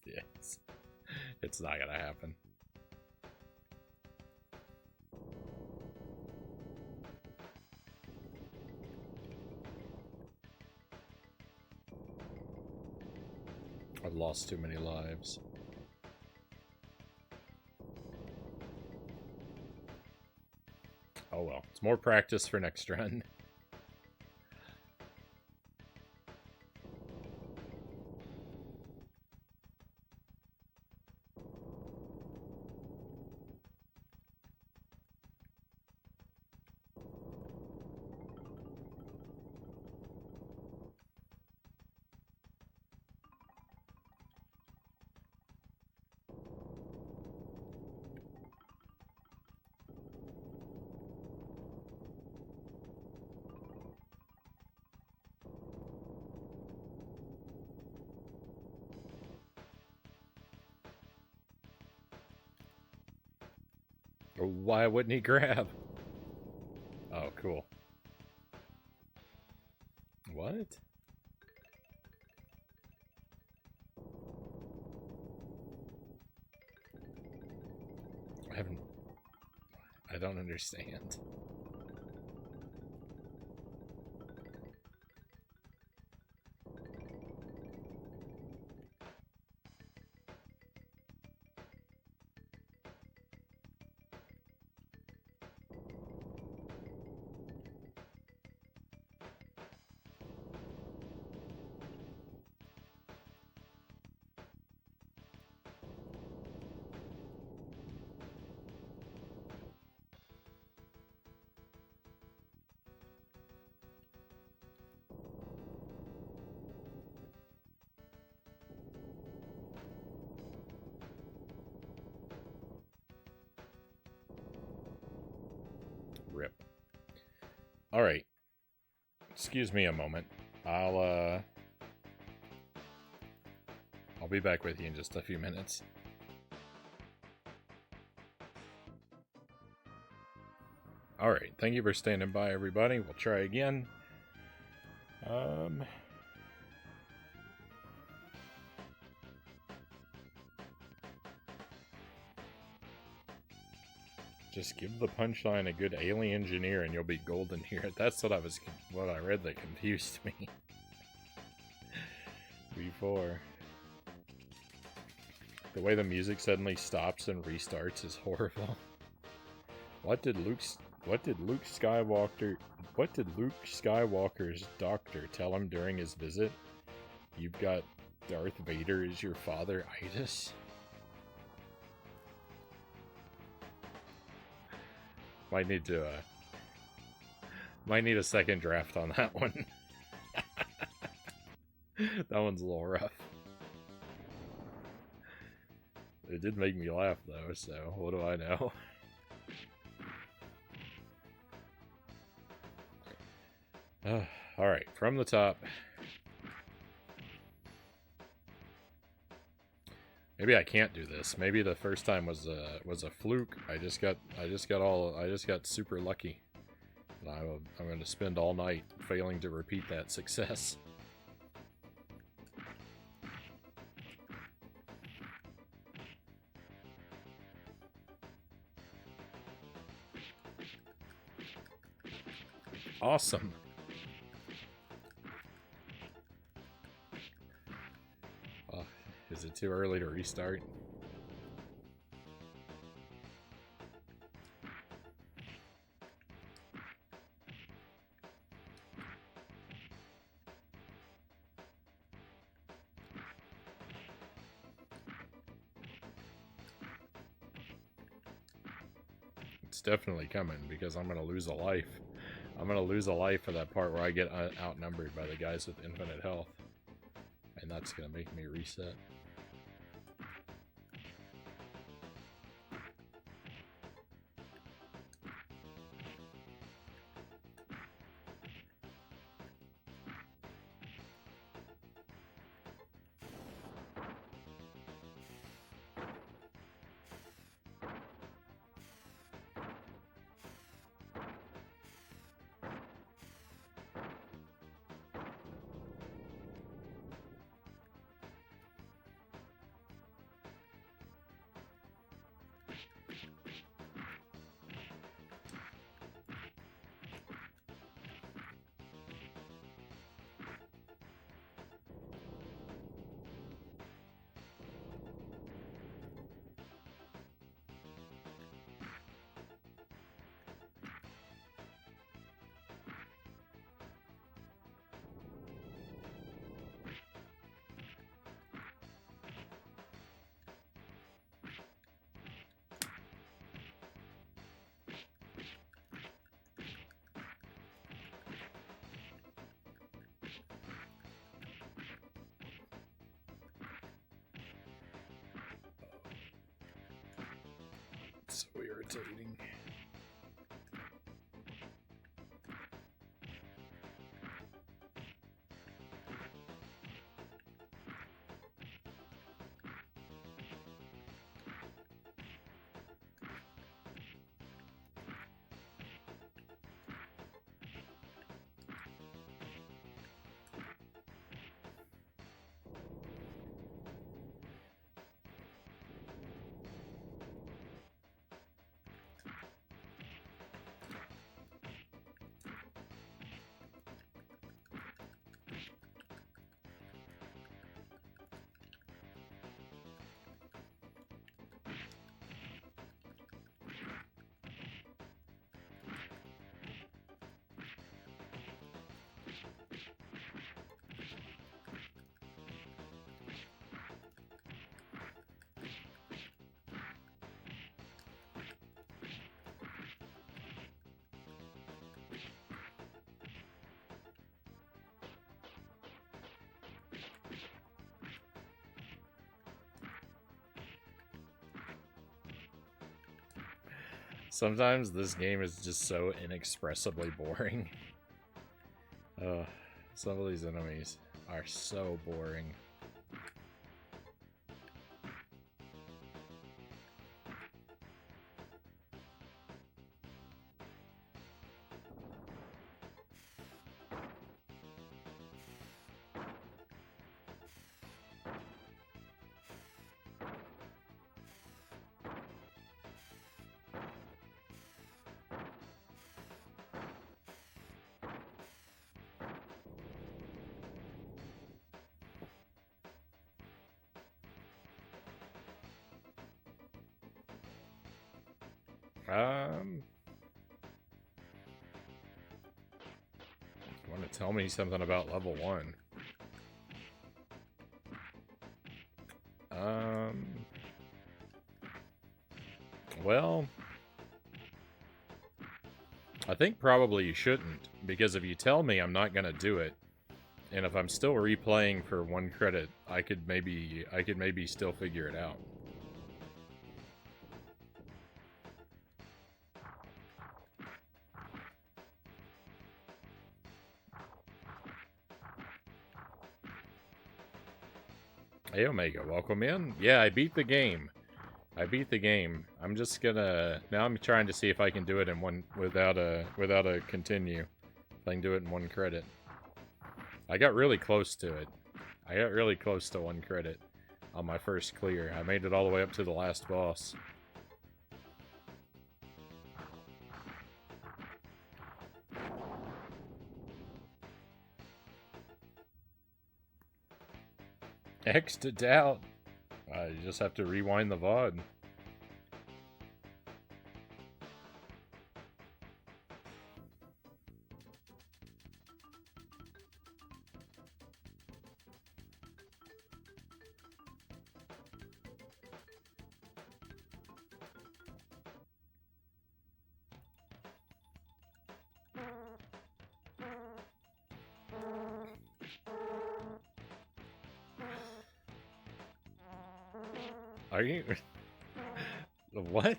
Yes. It's not gonna happen. I've lost too many lives. Oh well. It's more practice for next run. Why wouldn't he grab? Oh, cool. What? I don't understand. Rip. Alright. Excuse me a moment. I'll be back with you in just a few minutes. Alright, thank you for standing by, everybody. We'll try again. Just give the punchline a good alien engineer and you'll be golden here. That's what I read that confused me. Before. The way the music suddenly stops and restarts is horrible. What did Luke Skywalker's doctor tell him during his visit? You've got Darth Vader as your father, Itis? Might need a second draft on that one. That one's a little rough. It did make me laugh though, so what do I know? Alright, from the top. Maybe I can't do this. Maybe the first time was a fluke. I just got super lucky. I'm going to spend all night failing to repeat that success. Awesome. Is it too early to restart? It's definitely coming because I'm going to lose a life. I'm going to lose a life at that part where I get outnumbered by the guys with infinite health. And that's going to make me reset. So irritating. Sometimes this game is just so inexpressibly boring. Some of these enemies are so boring. You want to tell me something about level 1? Well, I think probably you shouldn't, because if you tell me I'm not gonna do it, and if I'm still replaying for 1 credit, I could maybe still figure it out. Hey Omega, welcome in. Yeah, I beat the game. I'm just gonna now. I'm trying to see if I can do it in one without a continue. If I can do it in 1 credit. I got really close to it. I got really close to 1 credit on my first clear. I made it all the way up to the last boss. X to doubt. You just have to rewind the VOD. Are you? What?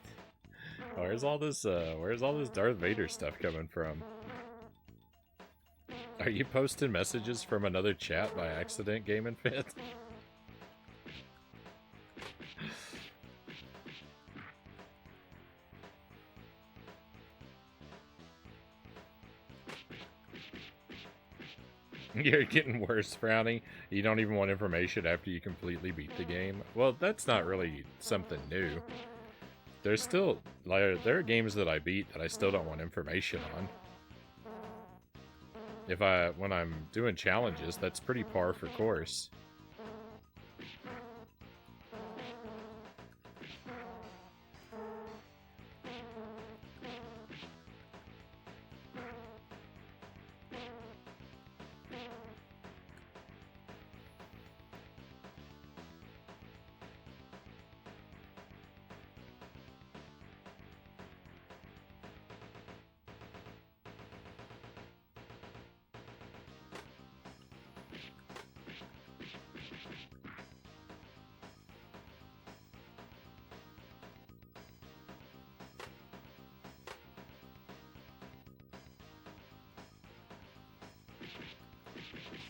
Where's all this Darth Vader stuff coming from? Are you posting messages from another chat by accident, Game and Fit? You're getting worse, Frownie. You don't even want information after you completely beat the game. Well, that's not really something new. There's still, like, there are games that I beat that I still don't want information on. When I'm doing challenges, that's pretty par for course.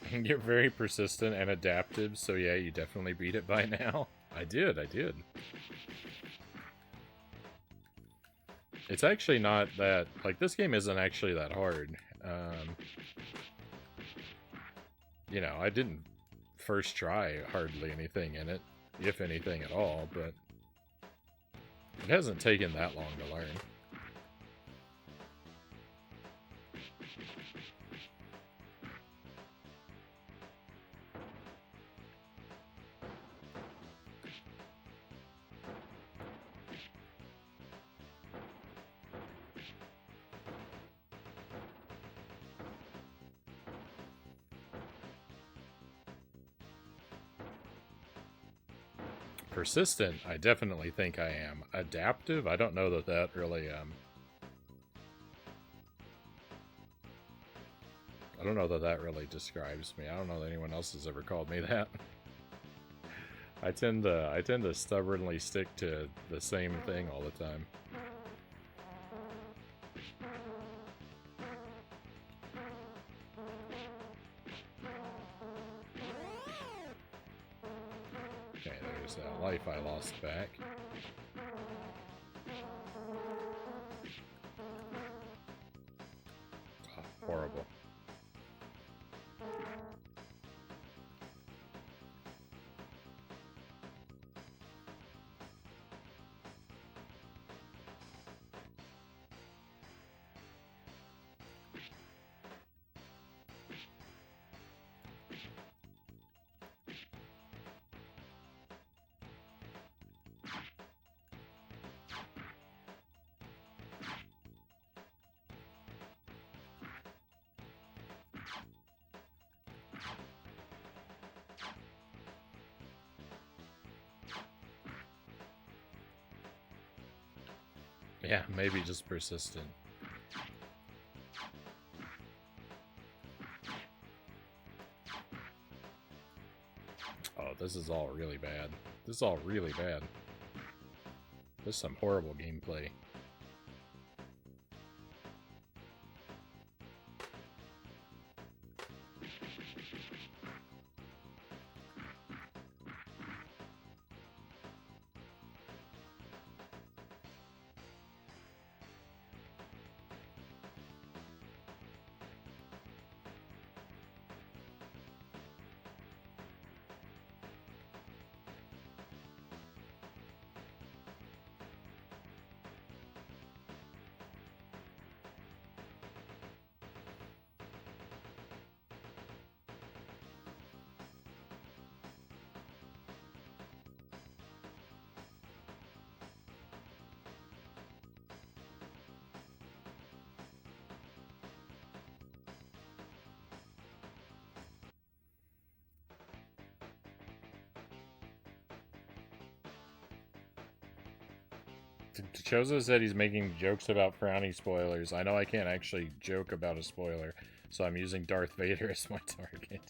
You're very persistent and adaptive, so yeah, you definitely beat it by now. I did. It's actually not that, like, this game isn't actually that hard. You know, I didn't first try hardly anything in it, if anything at all, but it hasn't taken that long to learn. Persistent, I definitely think I am. Adaptive, I don't know that really, I don't know that really describes me. I don't know that anyone else has ever called me that. I tend to stubbornly stick to the same thing all the time. Okay, there's that life I lost back. Oh, horrible. Yeah, maybe just persistent. Oh, this is all really bad. This is all really bad. This is some horrible gameplay. Chozo said he's making jokes about Frownie spoilers. I know I can't actually joke about a spoiler, so I'm using Darth Vader as my target.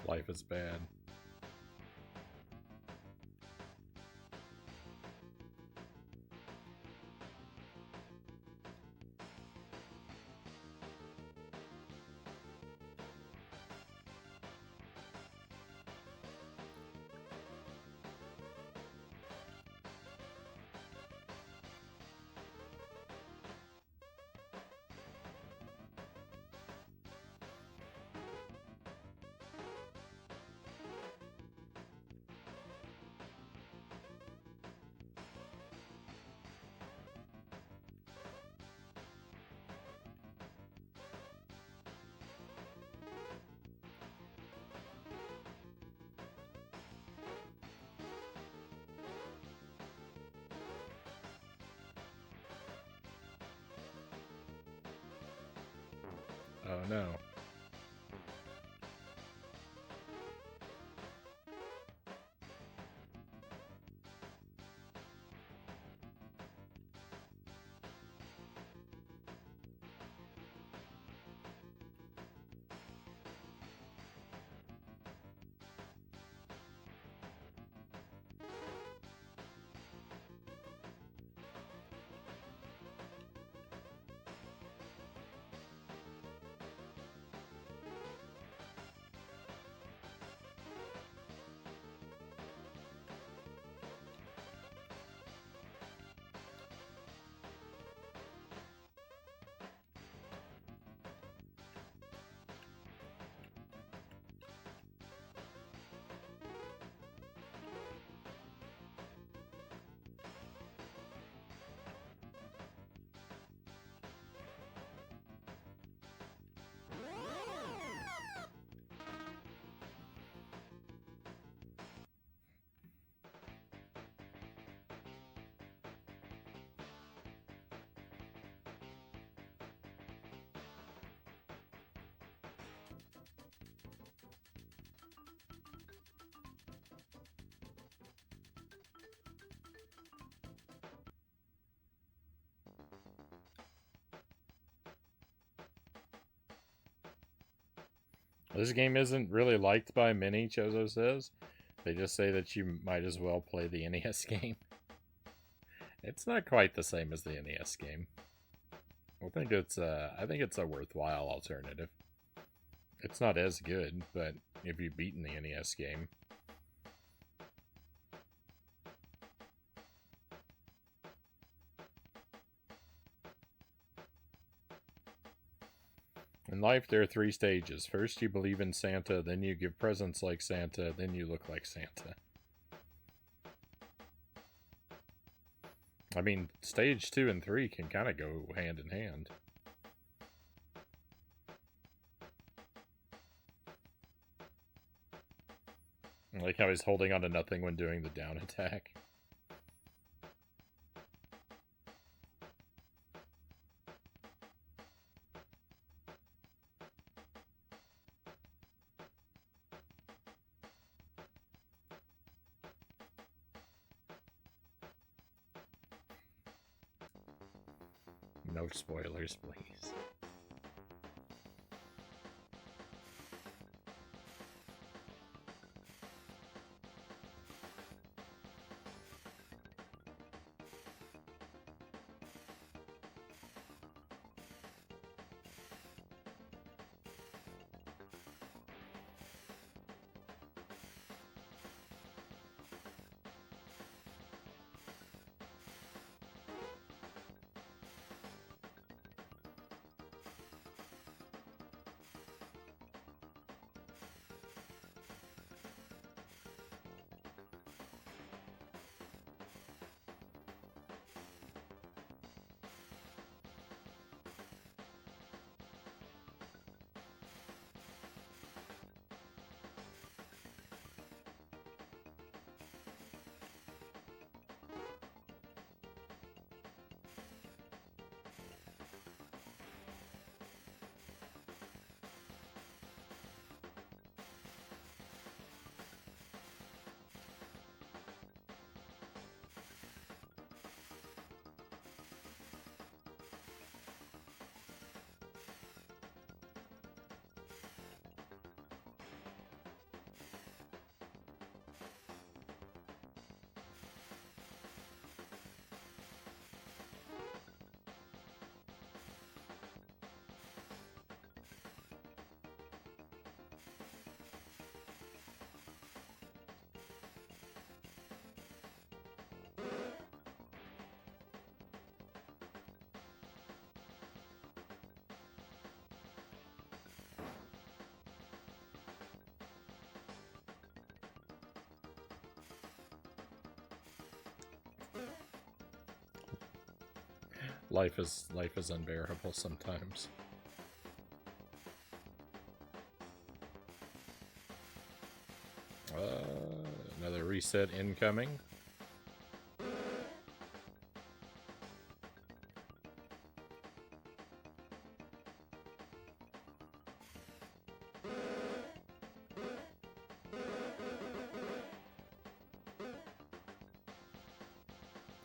Life is bad. Oh no. This game isn't really liked by many, Chozo says. They just say that you might as well play the NES game. It's not quite the same as the NES game. I think it's a worthwhile alternative. It's not as good, but if you've beaten the NES game. In life, there are 3 stages. First, you believe in Santa, then you give presents like Santa, then you look like Santa. I mean, stage 2 and 3 can kind of go hand in hand. I like how he's holding on to nothing when doing the down attack. No spoilers, please. Life is unbearable sometimes. Another reset incoming.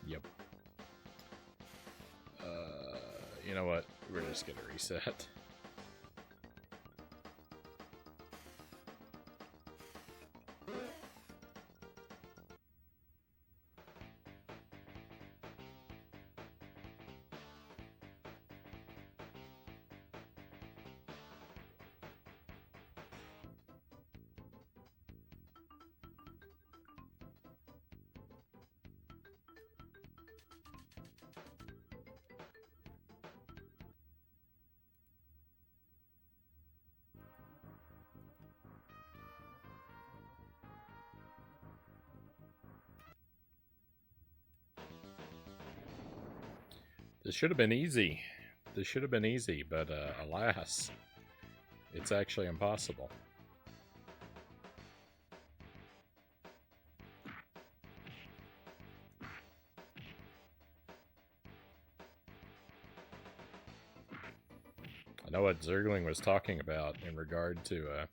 Yep. You know what? We're just gonna reset. This should have been easy. This should have been easy, but alas, it's actually impossible. I know what Zergling was talking about in regard to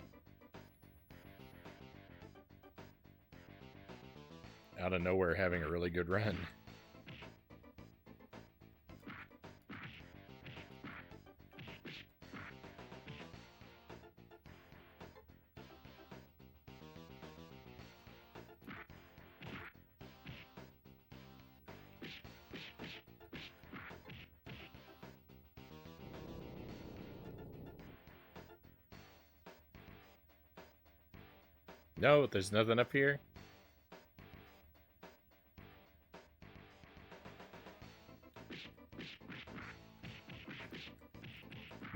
out of nowhere having a really good run. No, there's nothing up here.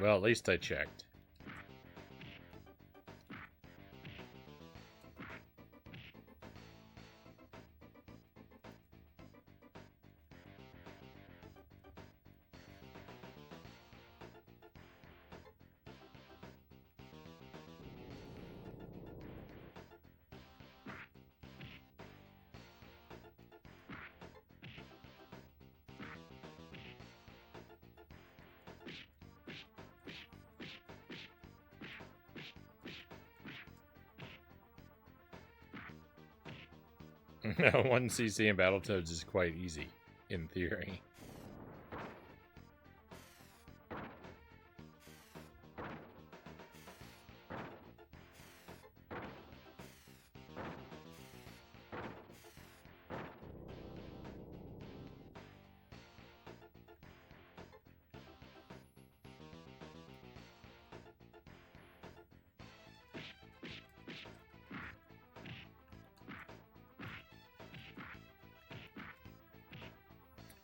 Well, at least I checked. One CC in Battletoads is quite easy, in theory.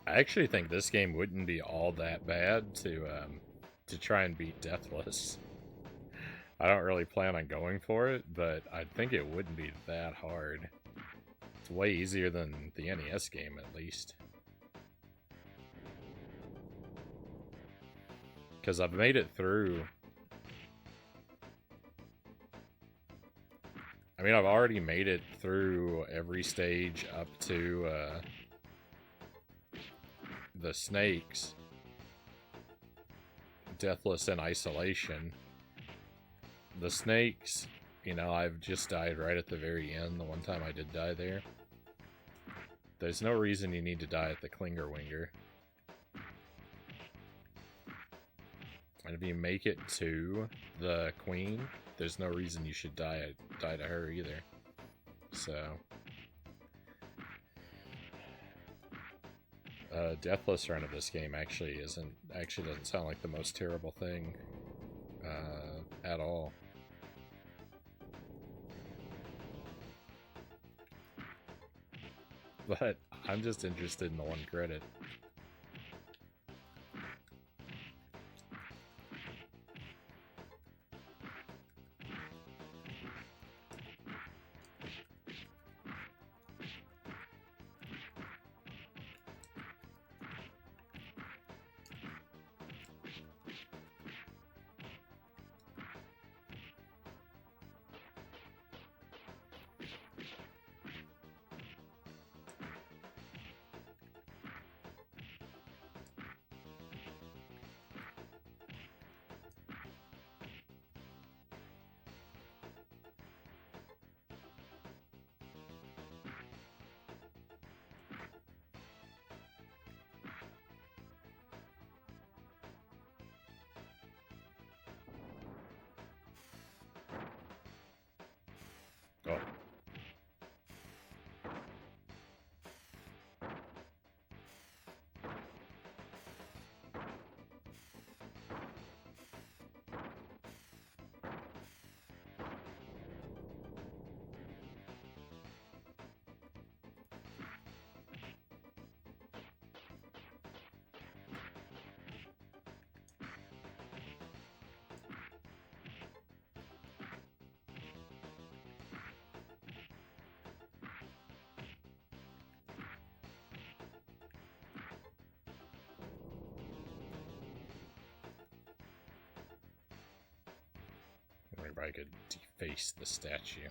I actually think this game wouldn't be all that bad to try and beat Deathless. I don't really plan on going for it, but I think it wouldn't be that hard. It's way easier than the NES game, at least. Because I've made it through. I mean, I've already made it through every stage up to the snakes, Deathless and Isolation. The snakes, you know, I've just died right at the very end, the one time I did die there. There's no reason you need to die at the Klinger Winger. And if you make it to the Queen, there's no reason you should die to her either. So Deathless run of this game actually doesn't sound like the most terrible thing at all. But I'm just interested in the one credit. whenever I could deface the statue.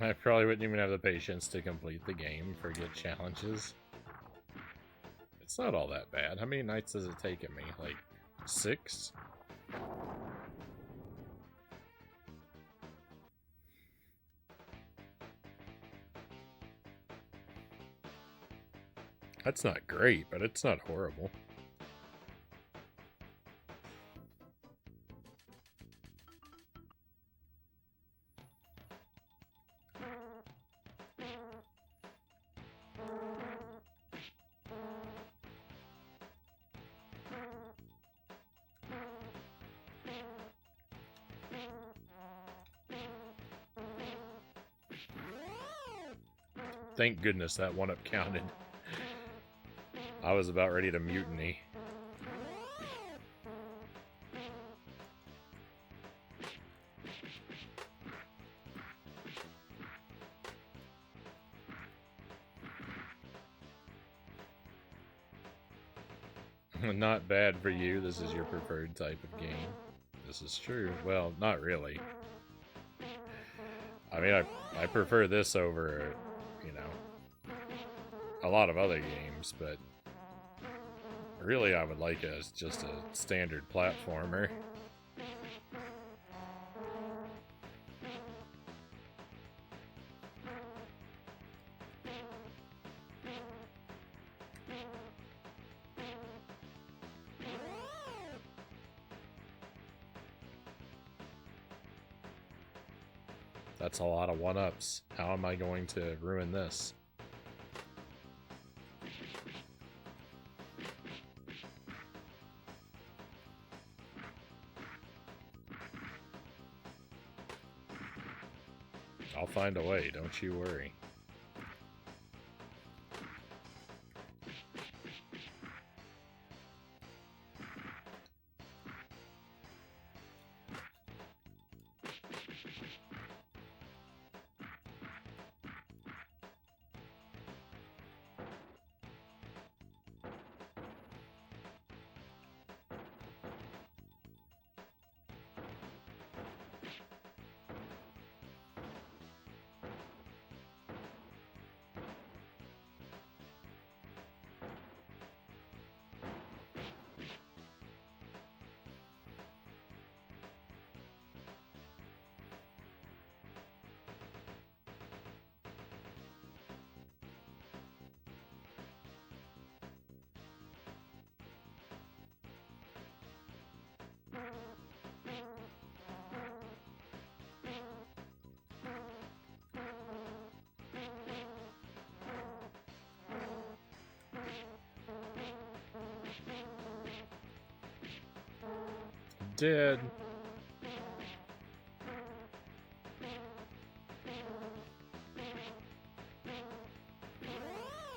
I probably wouldn't even have the patience to complete the game, forget challenges. It's not all that bad. How many nights has it taken me? Like, 6? That's not great, but it's not horrible. Thank goodness that one-up counted. I was about ready to mutiny. Not bad for you. This is your preferred type of game. This is true. Well, not really. I mean, I prefer this over, you know, a lot of other games, but really I would like it as just a standard platformer. That's a lot of one-ups. How am I going to ruin this? I'll find a way, don't you worry. Dead.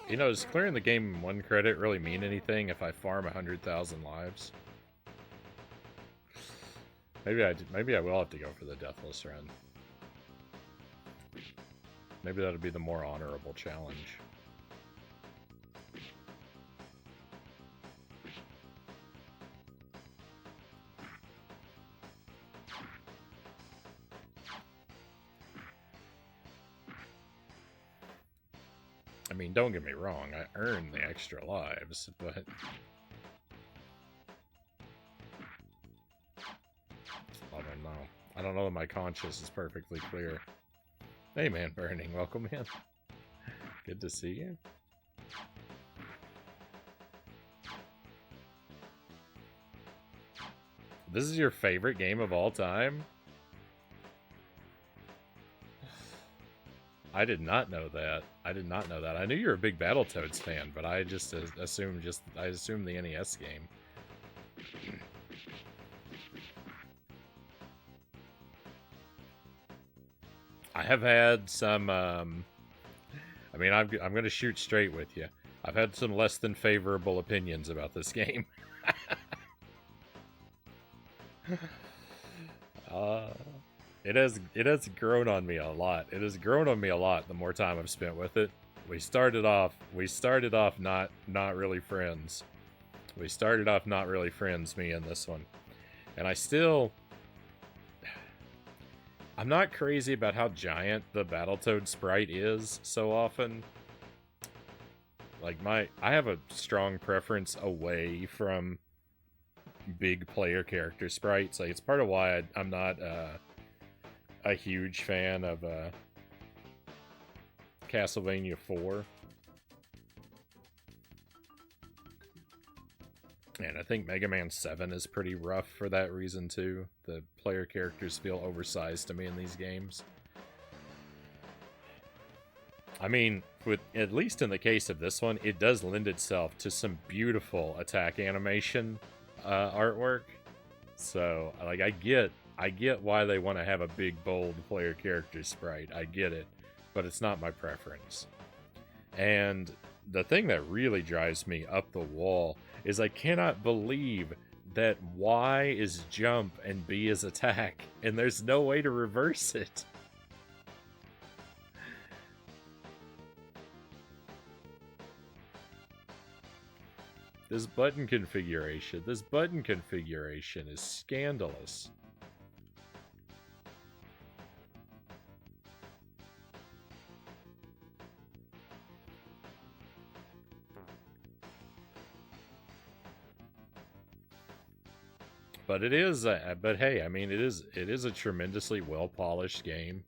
You know, does clearing the game in 1 credit really mean anything if I farm 100,000 lives? Maybe I will have to go for the Deathless Run. Maybe that'll be the more honorable challenge. I mean, don't get me wrong, I earned the extra lives, but I don't know. I don't know that my conscience is perfectly clear. Hey man, Burning, welcome in. Good to see you. This is your favorite game of all time? I did not know that. I did not know that. I knew you were a big Battletoads fan, but I just assumed the NES game. I have had some. I mean, I'm going to shoot straight with you. I've had some less than favorable opinions about this game. uh, it has grown on me a lot. It has grown on me a lot the more time I've spent with it. We started off not really friends. We started off not really friends, me and this one. And I'm not crazy about how giant the Battletoad sprite is so often. Like I have a strong preference away from big player character sprites. Like it's part of why I'm not a huge fan of Castlevania 4. And I think Mega Man 7 is pretty rough for that reason too. The player characters feel oversized to me in these games. I mean, at least in the case of this one, it does lend itself to some beautiful attack animation artwork. So, like, I get why they want to have a big, bold player character sprite. I get it, but it's not my preference. And the thing that really drives me up the wall is I cannot believe that Y is jump and B is attack, and there's no way to reverse it. This button configuration is scandalous. But it is, but hey, I mean, it is a tremendously well-polished game.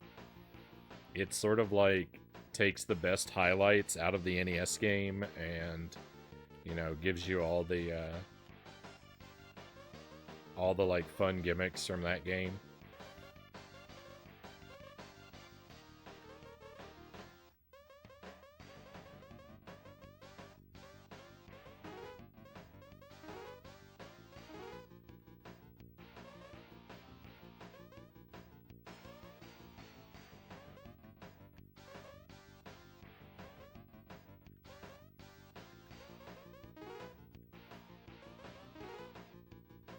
It sort of like takes the best highlights out of the NES game and, you know, gives you all the like fun gimmicks from that game.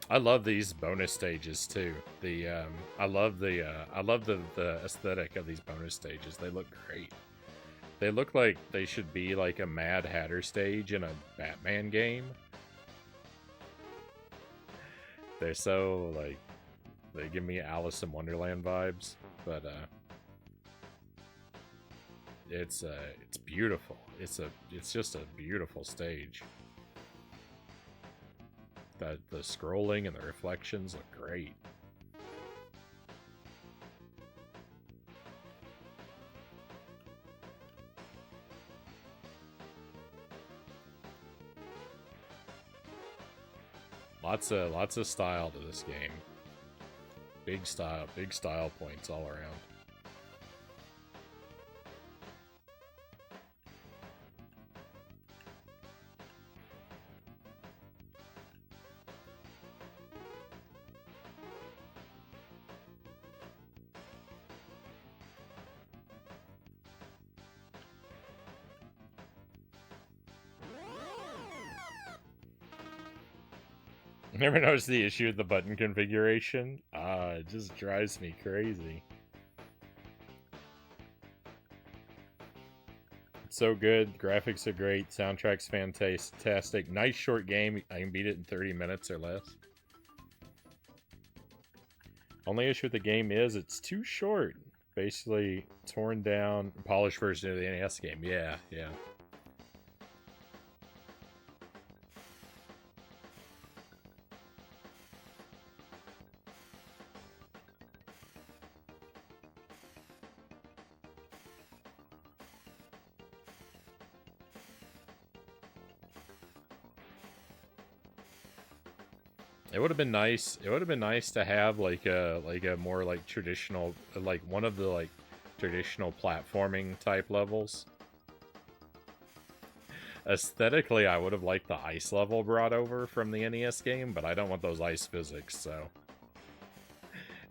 I love these bonus stages too. I love the aesthetic of these bonus stages. They look great. They look like they should be like a Mad Hatter stage in a Batman game. They're so like they give me Alice in Wonderland vibes, but it's beautiful. It's just a beautiful stage. The scrolling and the reflections look great. Lots of style to this game. Big style points all around. Never noticed the issue with the button configuration. It just drives me crazy. It's so good. Graphics are great. Soundtrack's fantastic. Nice short game. I can beat it in 30 minutes or less. Only issue with the game is it's too short. Basically, torn down, polished version of the NES game. Yeah. It would have been nice. It would have been nice to have like a more like traditional, like one of the like traditional platforming type levels. Aesthetically, I would have liked the ice level brought over from the NES game, but I don't want those ice physics, so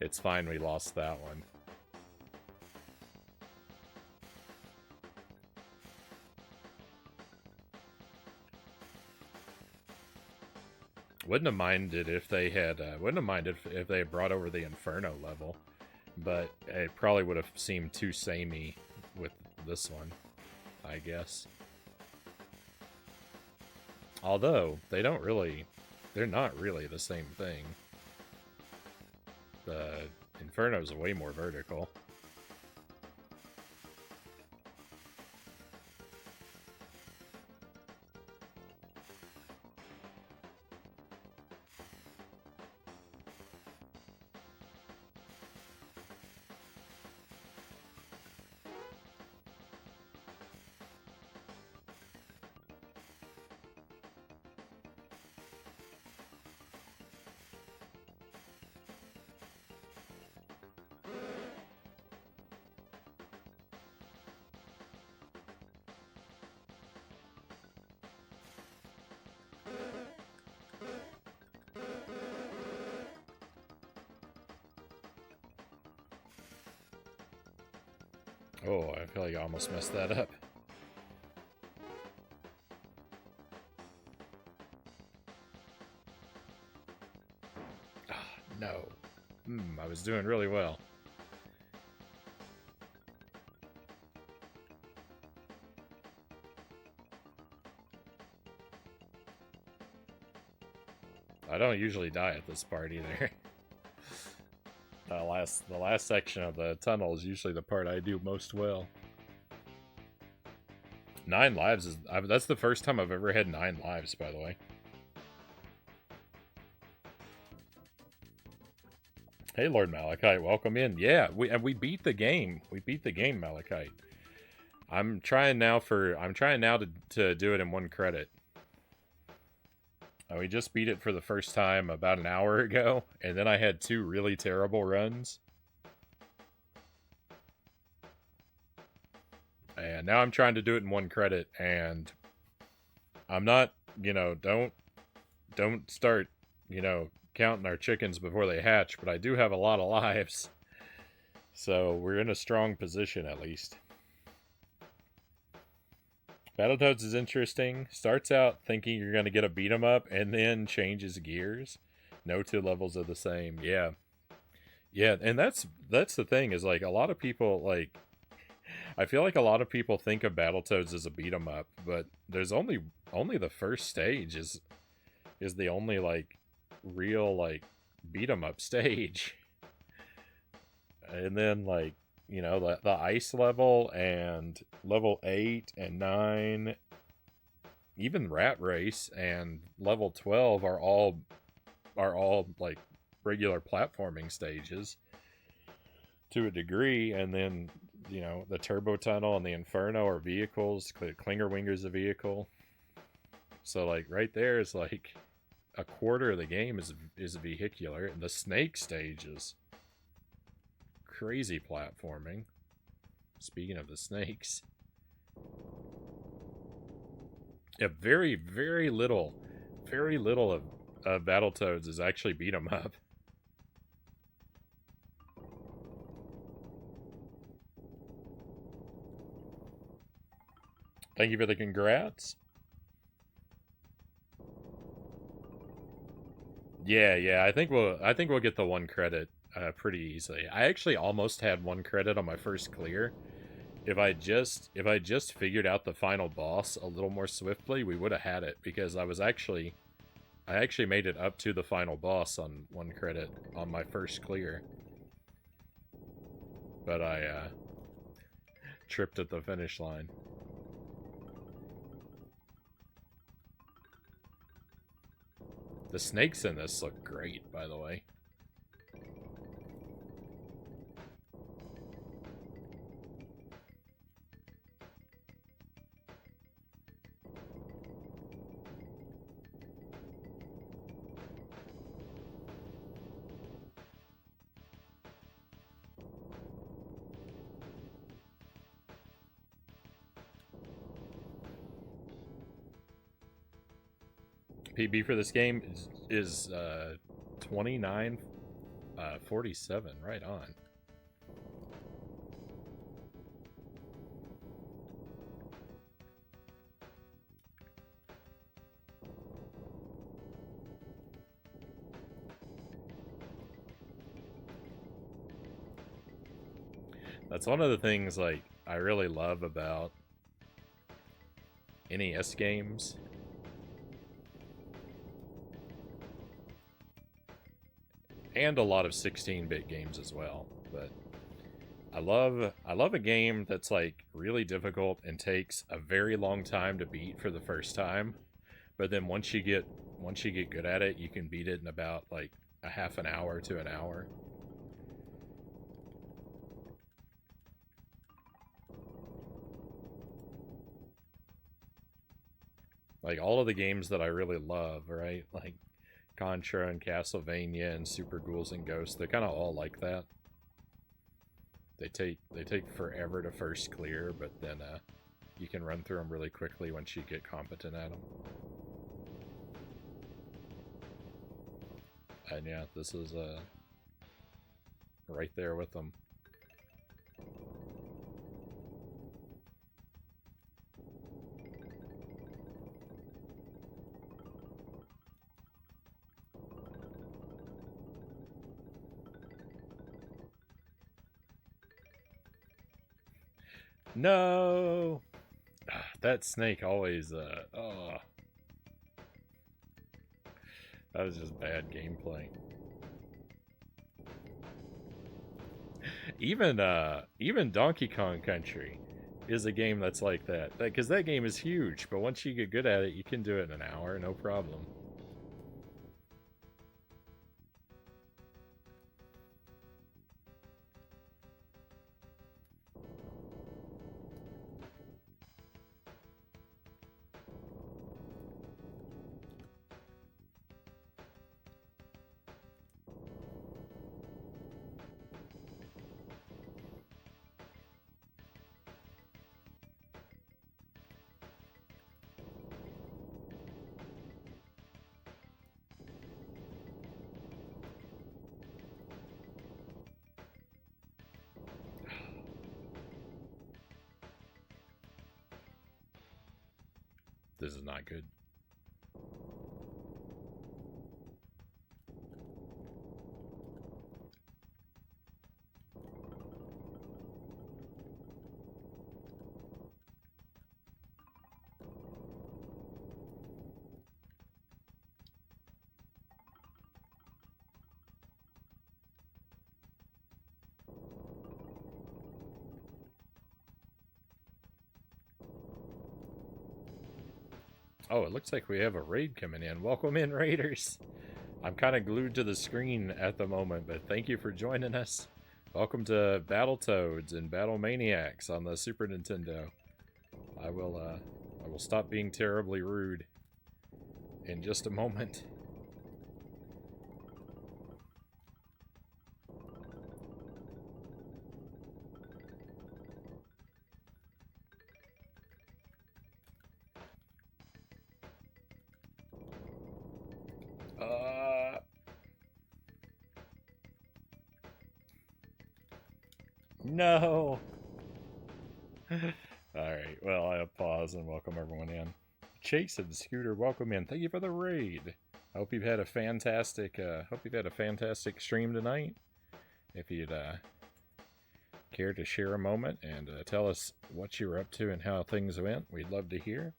it's fine we lost that one. Wouldn't have minded if they had. Wouldn't have minded if they had brought over the Inferno level, but it probably would have seemed too samey with this one, I guess. Although they don't really, they're not really the same thing. The Inferno's way more vertical. Oh, I feel like I almost messed that up. Ah, no. I was doing really well. I don't usually die at this part either. The last section of the tunnel is usually the part I do most well. 9 lives is... that's the first time I've ever had 9 lives, by the way. Hey, Lord Malachite, welcome in. Yeah, we beat the game. We beat the game, Malachite. I'm trying now to do it in 1 credit. We just beat it for the first time about an hour ago, and then I had 2 really terrible runs. And now I'm trying to do it in 1 credit, and I'm not, don't start, counting our chickens before they hatch, but I do have a lot of lives. So we're in a strong position, at least. Battletoads is interesting. Starts out thinking you're going to get a beat 'em up, and then changes gears. No 2 levels are the same. Yeah. Yeah, and that's the thing, is like a lot of people, like, I feel like a lot of people think of Battletoads as a beat 'em up, but there's only the first stage is the only, like, real, like, beat 'em up stage. And then, like, the ice level and level 8 and 9, even Rat Race and level 12 are all like regular platforming stages to a degree. And then, the Turbo Tunnel and the Inferno are vehicles. The Clinger Winger's a vehicle. So, like, right there is like a quarter of the game is vehicular, and the snake stage is crazy platforming. Speaking of the snakes, yeah, very, very little of Battletoads is actually beat 'em up. Thank you for the congrats. Yeah, I think we'll get the 1 credit pretty easily. I actually almost had 1 credit on my first clear. If I just figured out the final boss a little more swiftly, we would have had it, because I actually made it up to the final boss on 1 credit on my first clear. But I tripped at the finish line. The snakes in this look great, by the way. PB for this game is 29:47. Right on. That's one of the things, like, I really love about NES games. And a lot of 16-bit games as well. But I love a game that's like really difficult and takes a very long time to beat for the first time. But then once you get good at it, you can beat it in about like a half an hour to an hour. Like all of the games that I really love, right? Like Contra and Castlevania and Super Ghouls and Ghosts, they're kind of all like that. They take forever to first clear, but then you can run through them really quickly once you get competent at them. And yeah, this is right there with them. No! That snake always, oh. That was just bad gameplay. Even Donkey Kong Country is a game that's like that. Because that game is huge, but once you get good at it, you can do it in an hour, no problem. This is not good. Oh, it looks like we have a raid coming in. Welcome in, raiders. I'm kind of glued to the screen at the moment, but thank you for joining us. Welcome to Battletoads and Battlemaniacs on the Super Nintendo. I will stop being terribly rude in just a moment. No! Alright, well, I'll pause and welcome everyone in. Chase and Scooter, welcome in. Thank you for the raid. I hope you've had a fantastic stream tonight. If you'd care to share a moment and tell us what you were up to and how things went, we'd love to hear.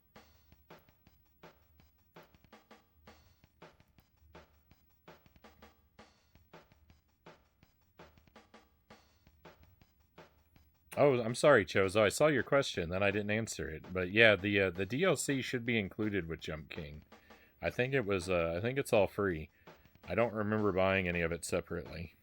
Oh, I'm sorry, Chozo. I saw your question, then I didn't answer it. But yeah, the DLC should be included with Jump King. I think it was. I think it's all free. I don't remember buying any of it separately.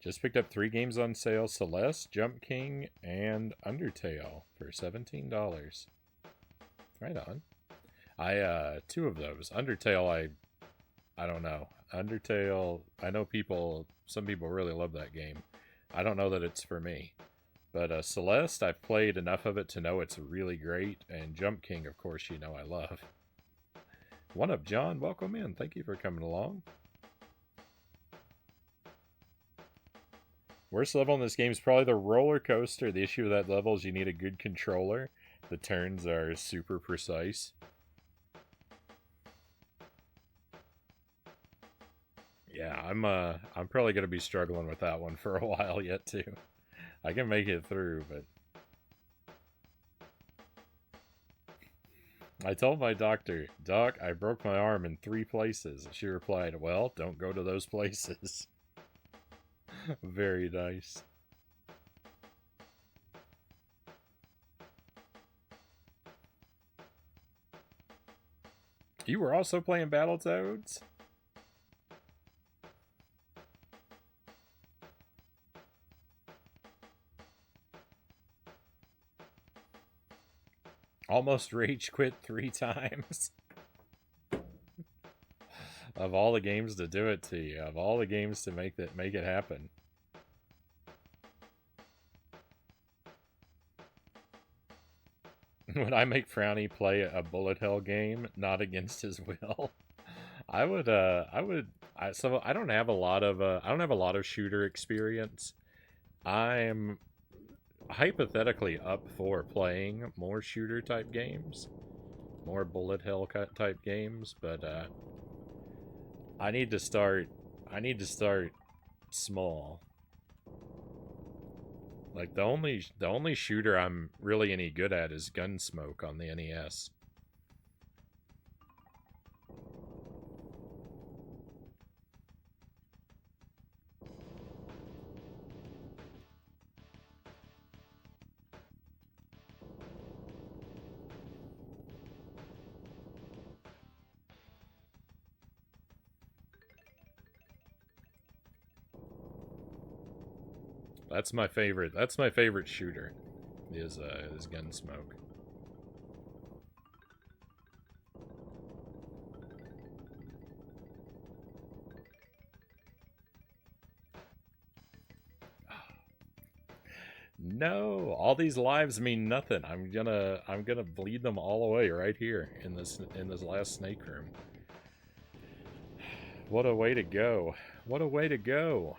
Just picked up 3 games on sale: Celeste, Jump King, and Undertale for $17. Right on. 2 of those. Undertale, I don't know. Undertale, I know some people really love that game. I don't know that it's for me. But Celeste, I've played enough of it to know it's really great. And Jump King, of course, you know I love. One Up John, welcome in. Thank you for coming along. Worst level in this game is probably the roller coaster. The issue with that level is you need a good controller. The turns are super precise. Yeah, I'm probably gonna be struggling with that one for a while yet too. I can make it through, but I told my doctor, Doc, I broke my arm in 3 places. She replied, well, don't go to those places. Very nice. You were also playing Battletoads? Almost rage quit 3 times. Of all the games to do it to you, of all the games to make it happen. Would I make Frownie play a bullet hell game not against his will? So I don't have a lot of shooter experience. I'm hypothetically up for playing more shooter type games, more bullet hell type games, but I need to start small. Like the only shooter I'm really any good at is Gunsmoke on the NES. That's my favorite. That's my favorite shooter. Is Gunsmoke. No, all these lives mean nothing. I'm gonna bleed them all away right here in this last snake room. What a way to go. What a way to go.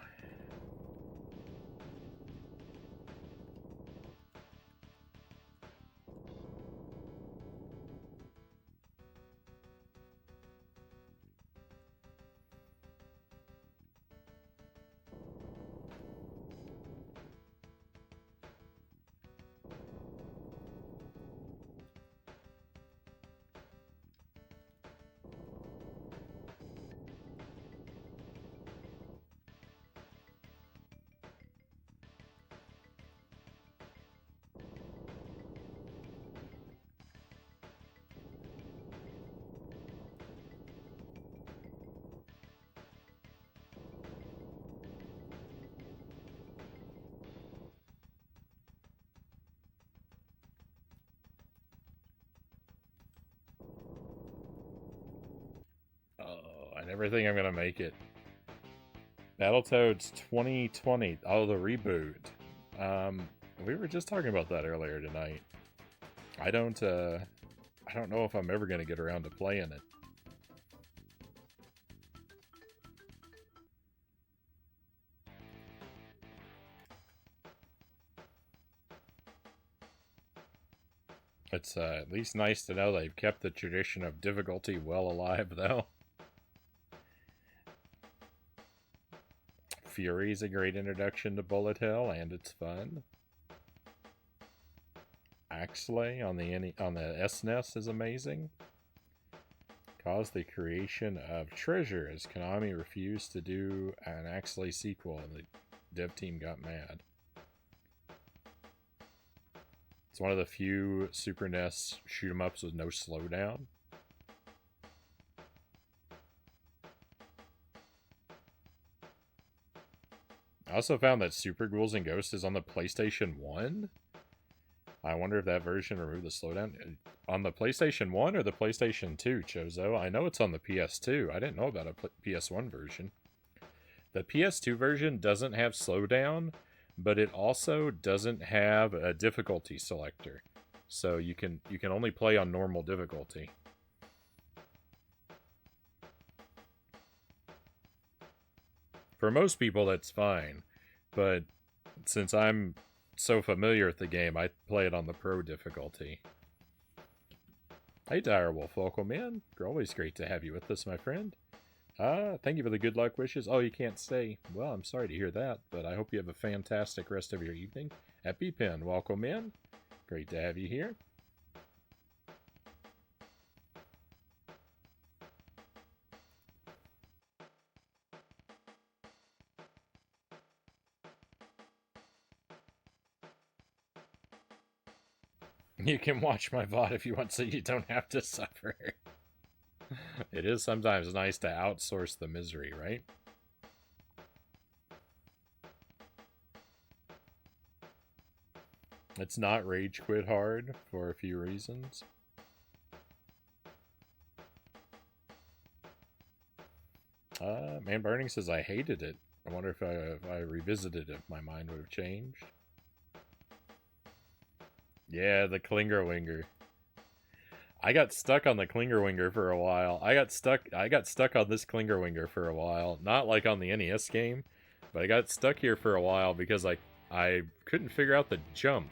Oh, I never think I'm gonna make it. Battletoads 2020. Oh, the reboot. We were just talking about that earlier tonight. I don't know if I'm ever gonna get around to playing it. It's at least nice to know they've kept the tradition of difficulty well alive, though. Fury's a great introduction to Bullet Hell, and it's fun. Axley on the SNES is amazing. Caused the creation of Treasure as Konami refused to do an Axley sequel, and the dev team got mad. It's one of the few Super NES shoot 'em ups with no slowdown. I also found that Super Ghouls and Ghosts is on the PlayStation 1. I wonder if that version removed the slowdown. On the PlayStation 1 or the PlayStation 2, Chozo? I know it's on the PS2. I didn't know about a PS1 version. The PS2 version doesn't have slowdown, but it also doesn't have a difficulty selector. So you can only play on normal difficulty. For most people, that's fine. But since I'm so familiar with the game, I play it on the pro difficulty. Hey, Direwolf, welcome in. Always great to have you with us, my friend. Thank you for the good luck wishes. Oh, you can't stay. Well, I'm sorry to hear that, but I hope you have a fantastic rest of your evening. EpiPen, welcome in. Great to have you here. You can watch my VOD if you want so you don't have to suffer. It is sometimes nice to outsource the misery, right? It's not rage quit hard for a few reasons. Man Burning says I hated it. I wonder if I revisited it, if my mind would have changed. Yeah, the Klingerwinger. I got stuck on the Klingerwinger for a while. I got stuck on this Klingerwinger for a while. Not like on the NES game, but I got stuck here for a while because I couldn't figure out the jump.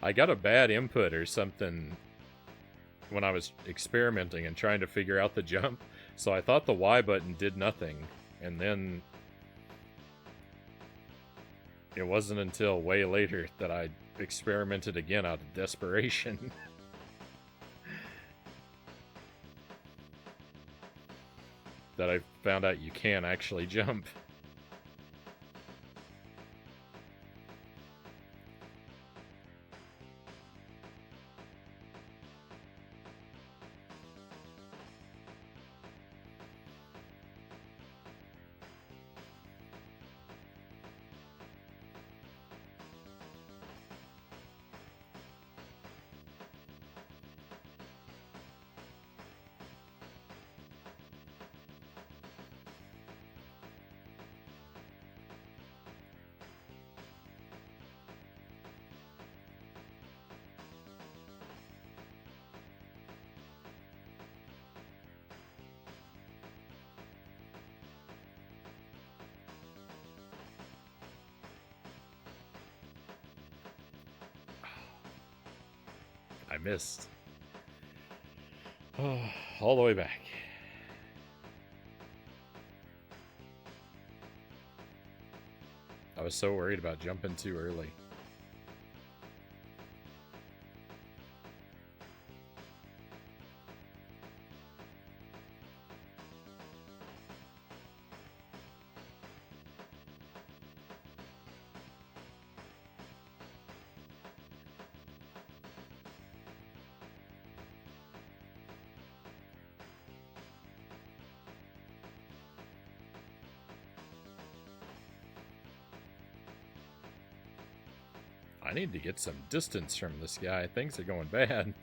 I got a bad input or something when I was experimenting and trying to figure out the jump, so I thought the Y button did nothing, and then it wasn't until way later that I experimented again out of desperation. that I found out you can actually jump. I missed. All the way back. I was so worried about jumping too early. I need to get some distance from this guy. Things are going bad.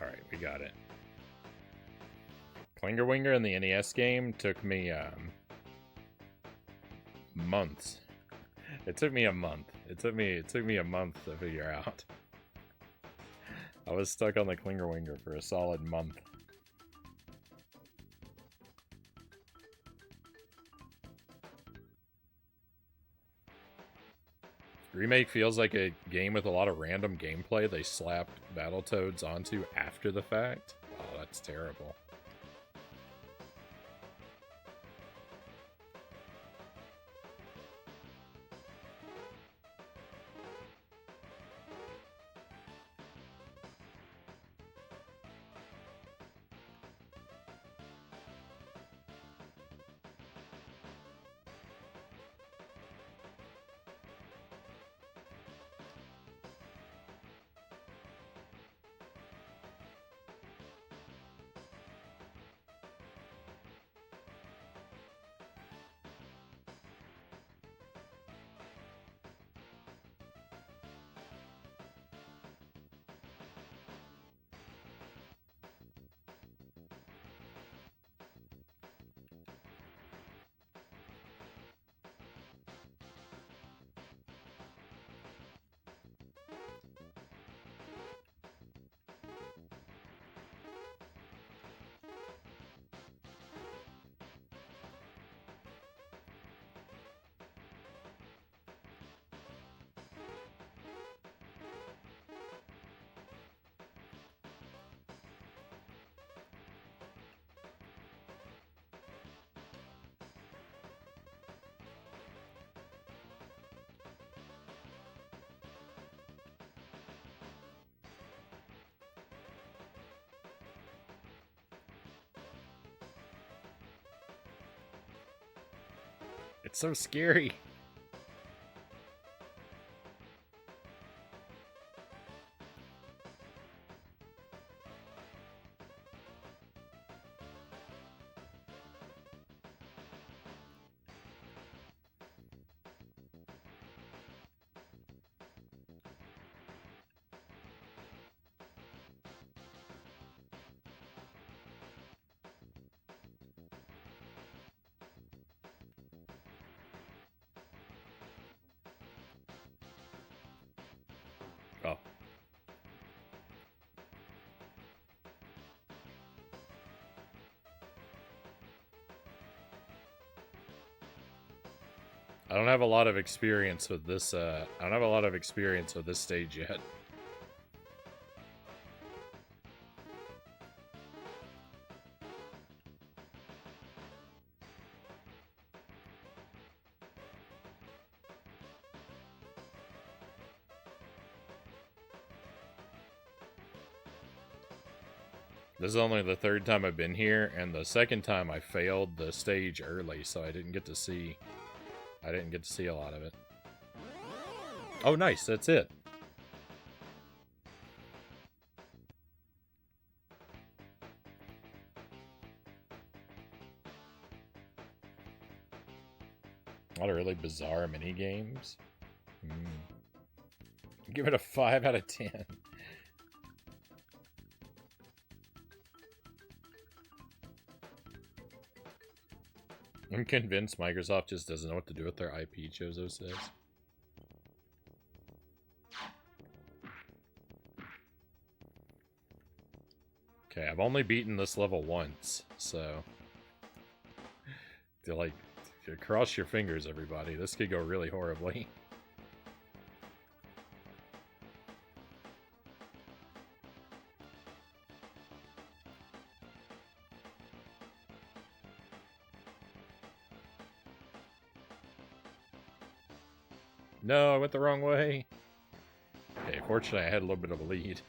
Alright, we got it. Klingerwinger in the NES game took me, months. It took me a month. It took me a month to figure out. I was stuck on the Klingerwinger for a solid month. Remake feels like a game with a lot of random gameplay they slapped Battletoads onto after the fact. Oh, that's terrible. It's so scary. Oh. I don't have a lot of experience with this, I don't have a lot of experience with this stage yet. This is only the third time I've been here, and the second time I failed the stage early, so I didn't get to see a lot of it. Oh, nice, that's it. A lot of really bizarre mini games. Give it a 5 out of 10. I'm convinced Microsoft just doesn't know what to do with their IP, Chozo says. Okay, I've only beaten this level once, so... like, cross your fingers, everybody. This could go really horribly. No, I went the wrong way. Okay, fortunately I had a little bit of a lead.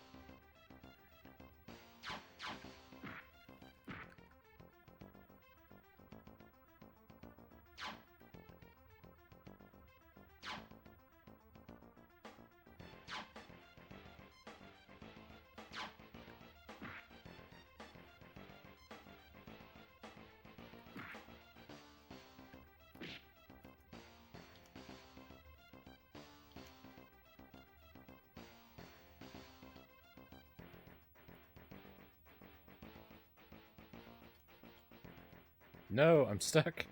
No, I'm stuck.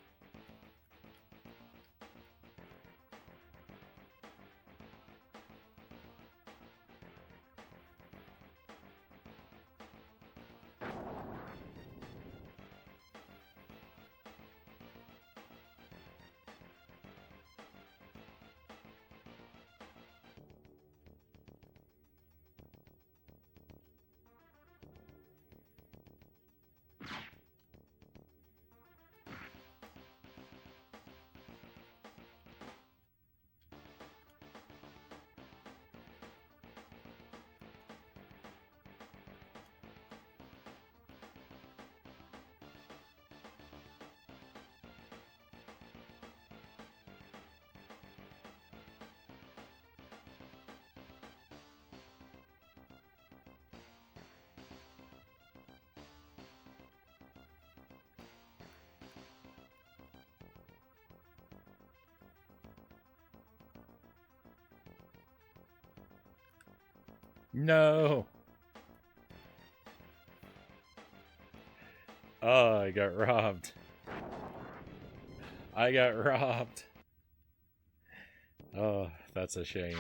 No! Oh, I got robbed. I got robbed. Oh, that's a shame.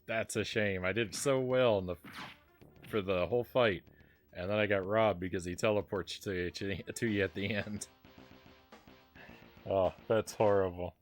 That's a shame. I did so well in for the whole fight, and then I got robbed because he teleports to you at the end. Oh, that's horrible.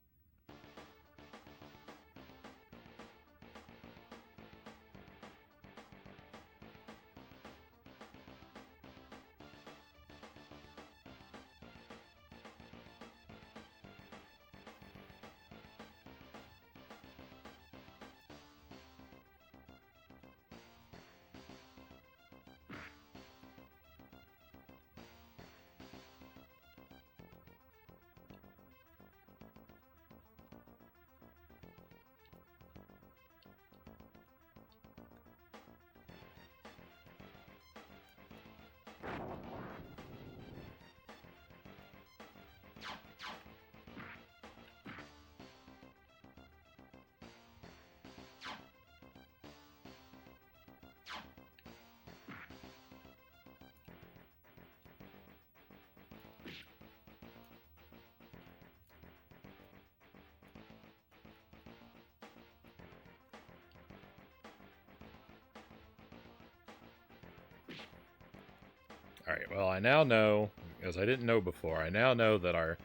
Alright, well, I now know, as I didn't know before, I now know that our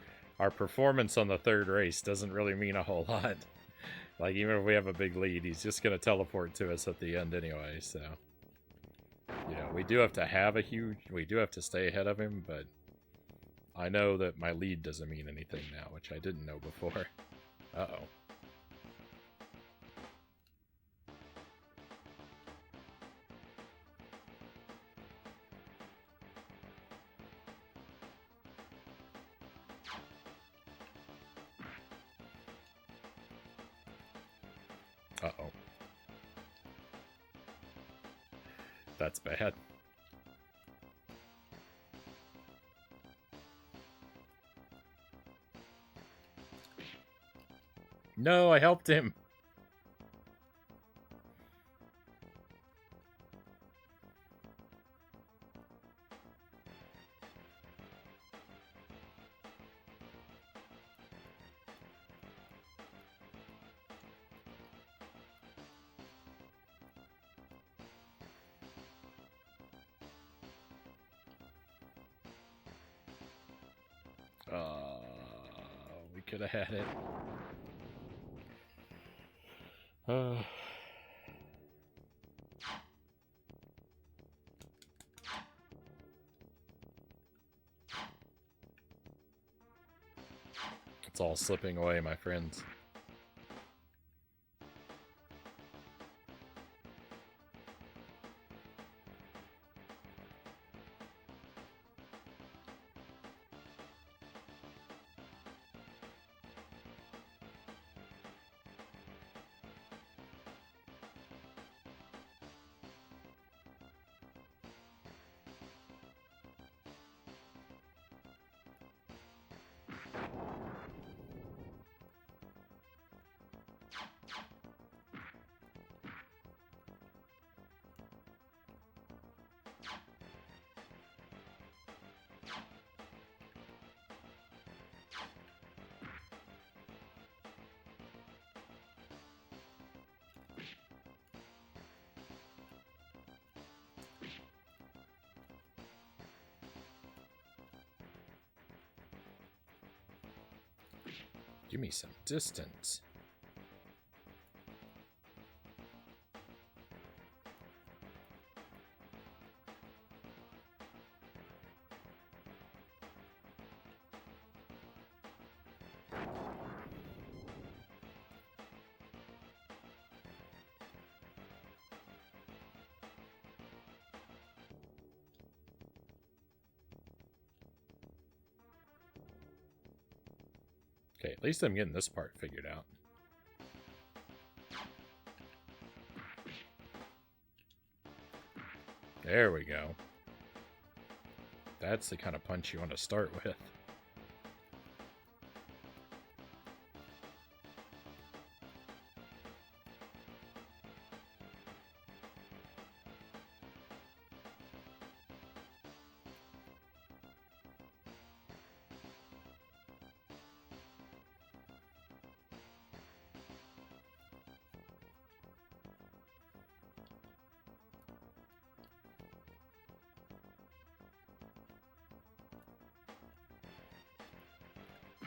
performance on the third race doesn't really mean a whole lot. Like, even if we have a big lead, he's just going to teleport to us at the end anyway, so... You know, we do have to stay ahead of him, but... I know that my lead doesn't mean anything now, which I didn't know before. Uh-oh. Uh-oh. That's bad. No, I helped him! We could have had it. It's all slipping away, my friends. Give me some distance. Okay, at least I'm getting this part figured out. There we go. That's the kind of punch you want to start with.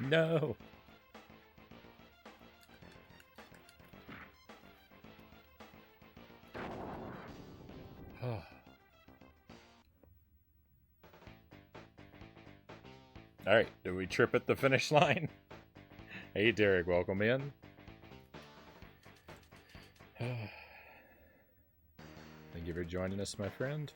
No! Alright, did we trip at the finish line? Hey Derek, welcome in. Thank you for joining us, my friend.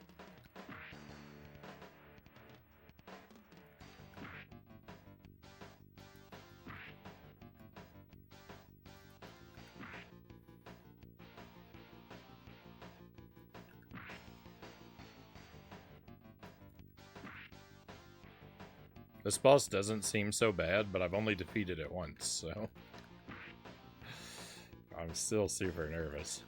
This boss doesn't seem so bad, but I've only defeated it once, so... I'm still super nervous.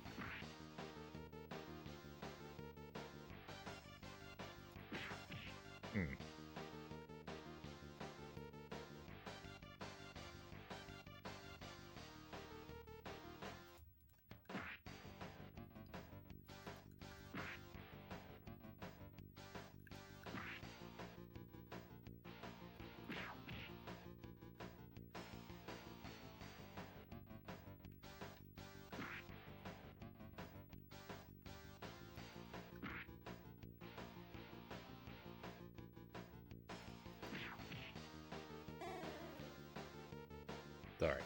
Alright.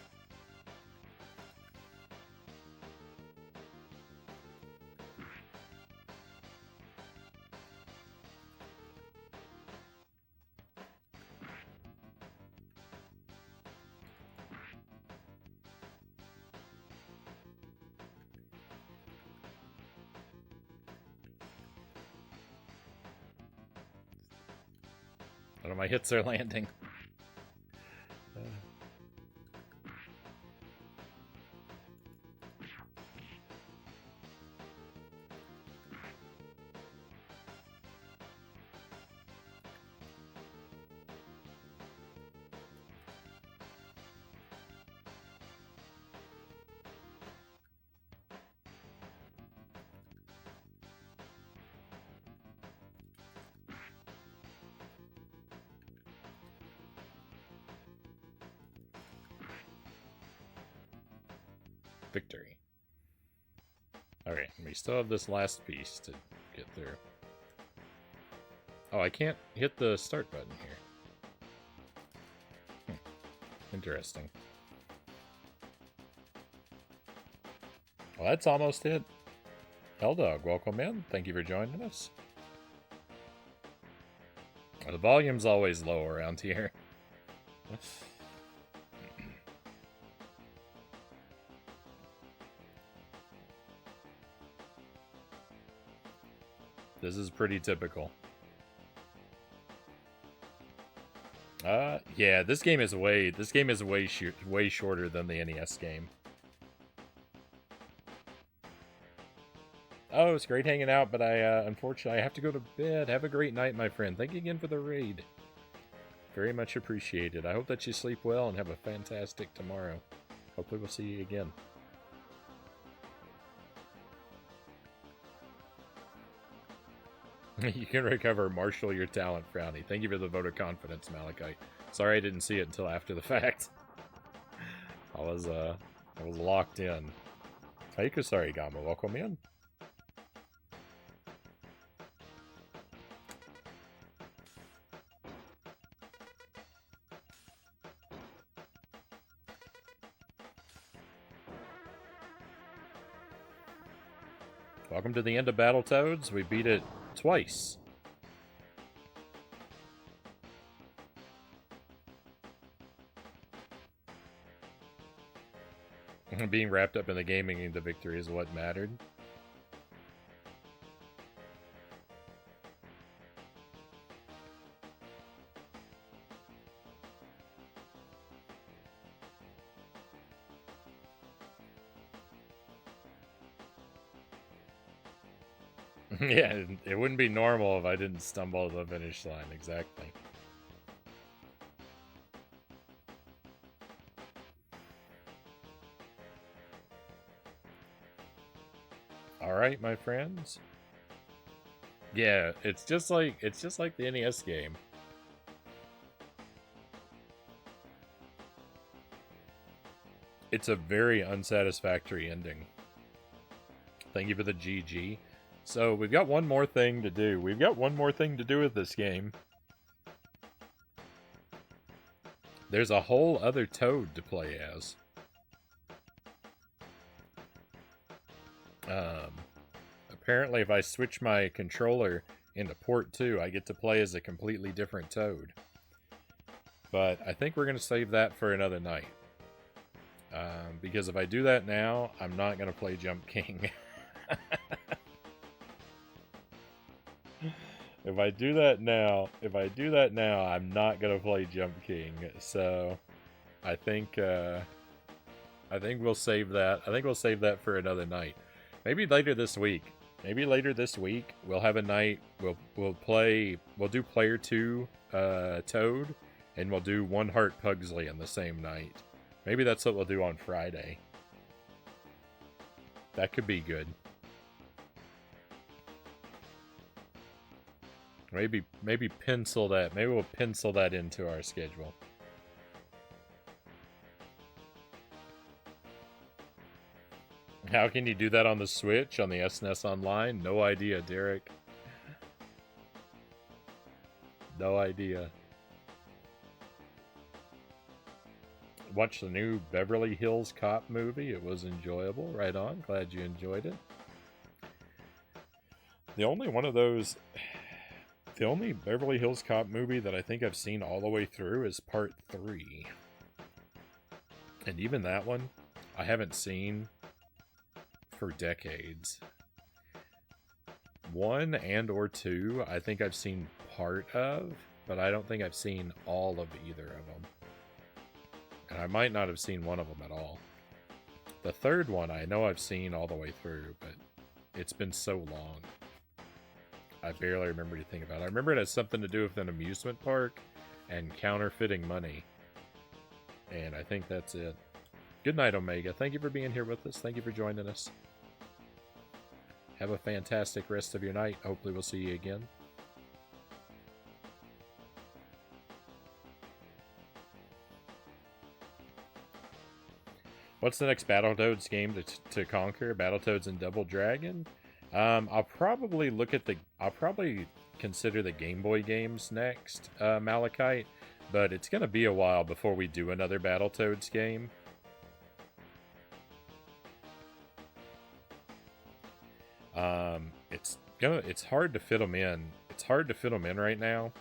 None of my hits are landing. Victory. Alright, we still have this last piece to get through. Oh, I can't hit the start button here. Interesting. Well, that's almost it. Helldog, welcome in. Thank you for joining us. The volume's always low around here. This is pretty typical. Yeah, this game is way shorter than the NES game. Oh, it's great hanging out, but unfortunately I have to go to bed. Have a great night, my friend. Thank you again for the raid. Very much appreciated. I hope that you sleep well and have a fantastic tomorrow. Hopefully we'll see you again. You can recover. Marshal your talent, Frownie. Thank you for the vote of confidence, Malachite. Sorry I didn't see it until after the fact. I was locked in. Sorry, Gama. Welcome in. Welcome to the end of Battletoads. We beat it twice. Being wrapped up in the gaming and the victory is what mattered. Yeah, it wouldn't be normal if I didn't stumble to the finish line, exactly. Alright, my friends. Yeah, it's just like the NES game. It's a very unsatisfactory ending. Thank you for the GG. So, we've got one more thing to do. We've got one more thing to do with this game. There's a whole other Toad to play as. Apparently, if I switch my controller into port 2, I get to play as a completely different Toad. But I think we're going to save that for another night. Because if I do that now, I'm not going to play Jump King. If I do that now, I'm not gonna play Jump King. So, I think we'll save that. I think we'll save that for another night. Maybe later this week. We'll have a night. We'll do Player 2 Toad, and we'll do One Heart Pugsley on the same night. Maybe that's what we'll do on Friday. That could be good. Maybe pencil that. Maybe we'll pencil that into our schedule. How can you do that on the Switch, on the SNES Online? No idea, Derek. No idea. watched the new Beverly Hills Cop movie. It was enjoyable. Right on. Glad you enjoyed it. The only Beverly Hills Cop movie that I think I've seen all the way through is part 3. And even that one, I haven't seen for decades. 1 and or 2, I think I've seen part of, but I don't think I've seen all of either of them. And I might not have seen one of them at all. The third one, I know I've seen all the way through, but it's been so long. I barely remember anything about it. I remember it has something to do with an amusement park and counterfeiting money. And I think that's it. Good night, Omega. Thank you for being here with us. Thank you for joining us. Have a fantastic rest of your night. Hopefully we'll see you again. What's the next Battletoads game to conquer? Battletoads and Double Dragon? I'll probably consider the Game Boy games next, Malachite, but it's gonna be a while before we do another Battletoads game. It's hard to fit them in. It's hard to fit them in right now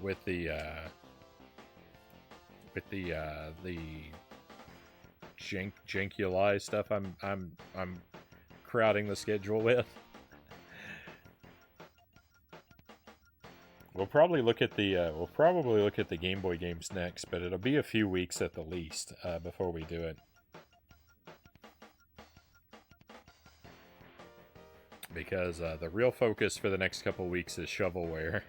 with the Jankuli stuff I'm crowding the schedule with. We'll probably look at the Game Boy games next, but it'll be a few weeks at the least before we do it. Because the real focus for the next couple weeks is shovelware.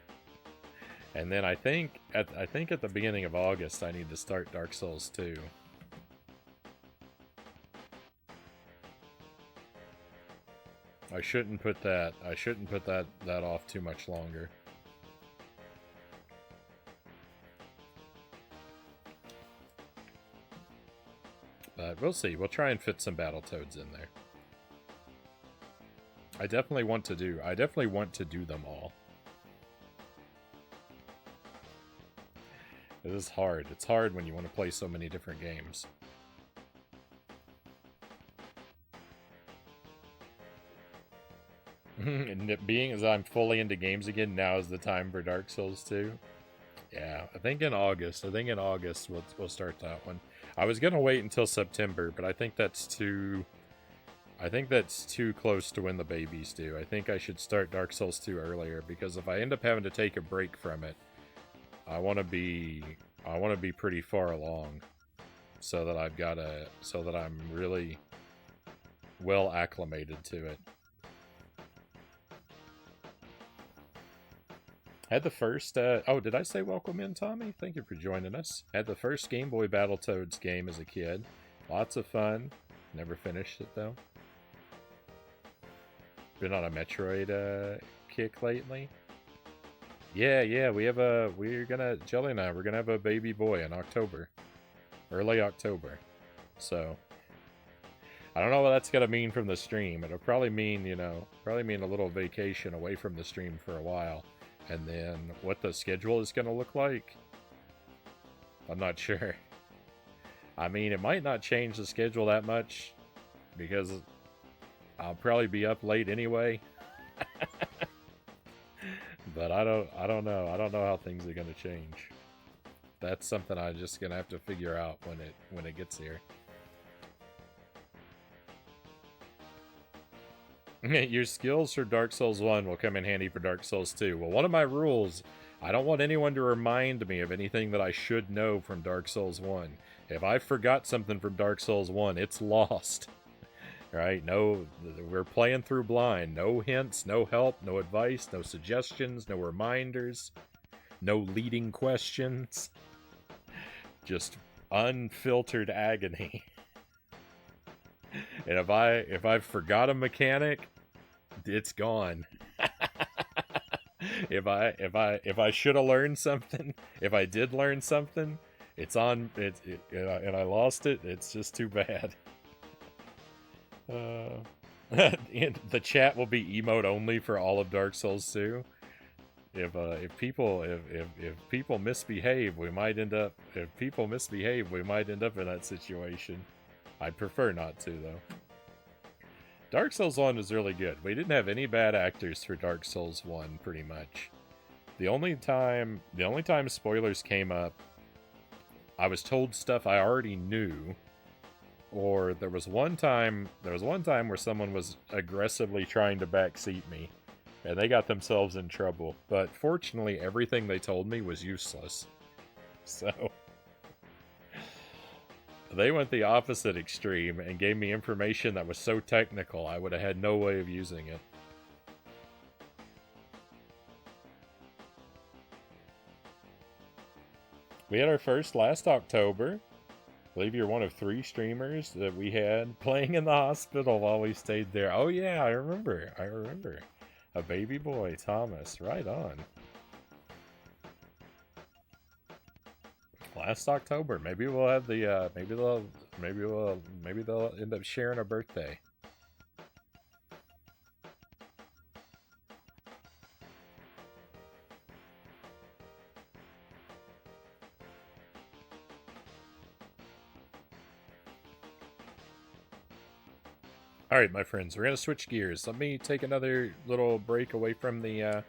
And then I think at the beginning of August I need to start Dark Souls 2. I shouldn't put that off too much longer. But we'll see. We'll try and fit some Battletoads in there. I definitely want to do them all. It is hard. It's hard when you want to play so many different games. And it being as I'm fully into games again, now is the time for Dark Souls 2. Yeah, I think in August we'll start that one. I was gonna wait until September, but I think that's too close to when the baby's due. I think I should start Dark Souls 2 earlier, because if I end up having to take a break from it, I want to be pretty far along, so that I'm really well acclimated to it. Had the first, did I say welcome in, Tommy? Thank you for joining us. Had the first Game Boy Battletoads game as a kid. Lots of fun. Never finished it, though. Been on a Metroid kick lately. Yeah, Jelly and I, we're gonna have a baby boy in October. Early October. So, I don't know what that's gonna mean from the stream. It'll probably mean, a little vacation away from the stream for a while. And then what the schedule is gonna look like, I'm not sure. I mean, it might not change the schedule that much, because I'll probably be up late anyway. But I don't know. I don't know how things are gonna change. That's something I'm just gonna have to figure out when it gets here. Your skills for Dark Souls 1 will come in handy for Dark Souls 2. Well, one of my rules, I don't want anyone to remind me of anything that I should know from Dark Souls 1. If I forgot something from Dark Souls 1, it's lost. Right? No, we're playing through blind. No hints, no help, no advice, no suggestions, no reminders, no leading questions. Just unfiltered agony. And if I forgot a mechanic, it's gone. If I should have learned something, if I did learn something, it's on and I lost it, it's just too bad. The chat will be emote only for all of Dark Souls 2. if people misbehave, we might end up in that situation. I prefer not to, though. Dark Souls 1 was really good. We didn't have any bad actors for Dark Souls 1, pretty much. The only time spoilers came up, I was told stuff I already knew, or there was one time where someone was aggressively trying to backseat me, and they got themselves in trouble. But fortunately, everything they told me was useless. So they went the opposite extreme and gave me information that was so technical I would have had no way of using it. We had our first last October. I believe you're one of 3 streamers that we had playing in the hospital while we stayed there. Oh yeah, I remember. A baby boy, Thomas. Right on. Last October. Maybe we'll have the maybe they'll end up sharing a birthday. Alright, my friends, we're going to switch gears. Let me take another little break away from the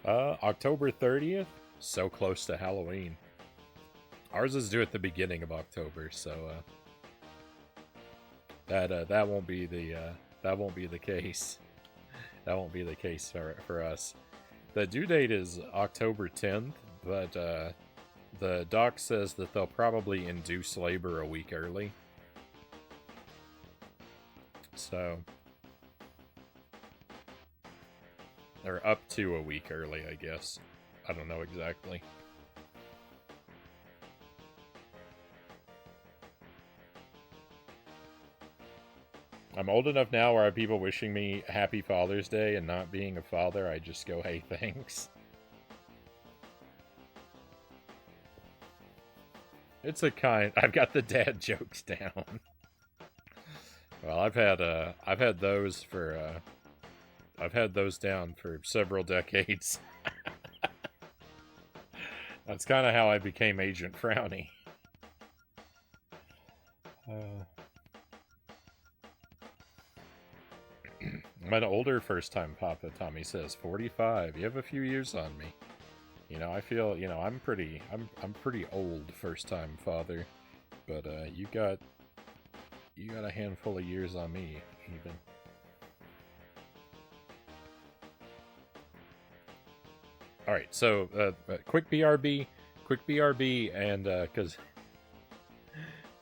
October 30th. So close to Halloween. Ours is due at the beginning of October, so that won't be the case. That won't be the case for us. The due date is October 10th, but the doc says that they'll probably induce labor a week early. So, or up to a week early, I guess. I don't know exactly. I'm old enough now where I have people wishing me Happy Father's Day, and not being a father, I just go, hey, thanks. It's a kind... I've got the dad jokes down. Well, I've had those for, I've had those down for several decades. That's kind of how I became Agent Frownie. I'm an older first-time papa, Tommy says. 45. You have a few years on me. You know, I feel, you know, I'm pretty old first-time father. But, you got a handful of years on me, even. Alright, so, quick BRB, and, cause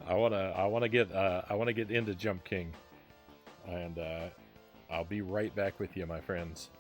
I wanna get into Jump King. And, I'll be right back with you, my friends.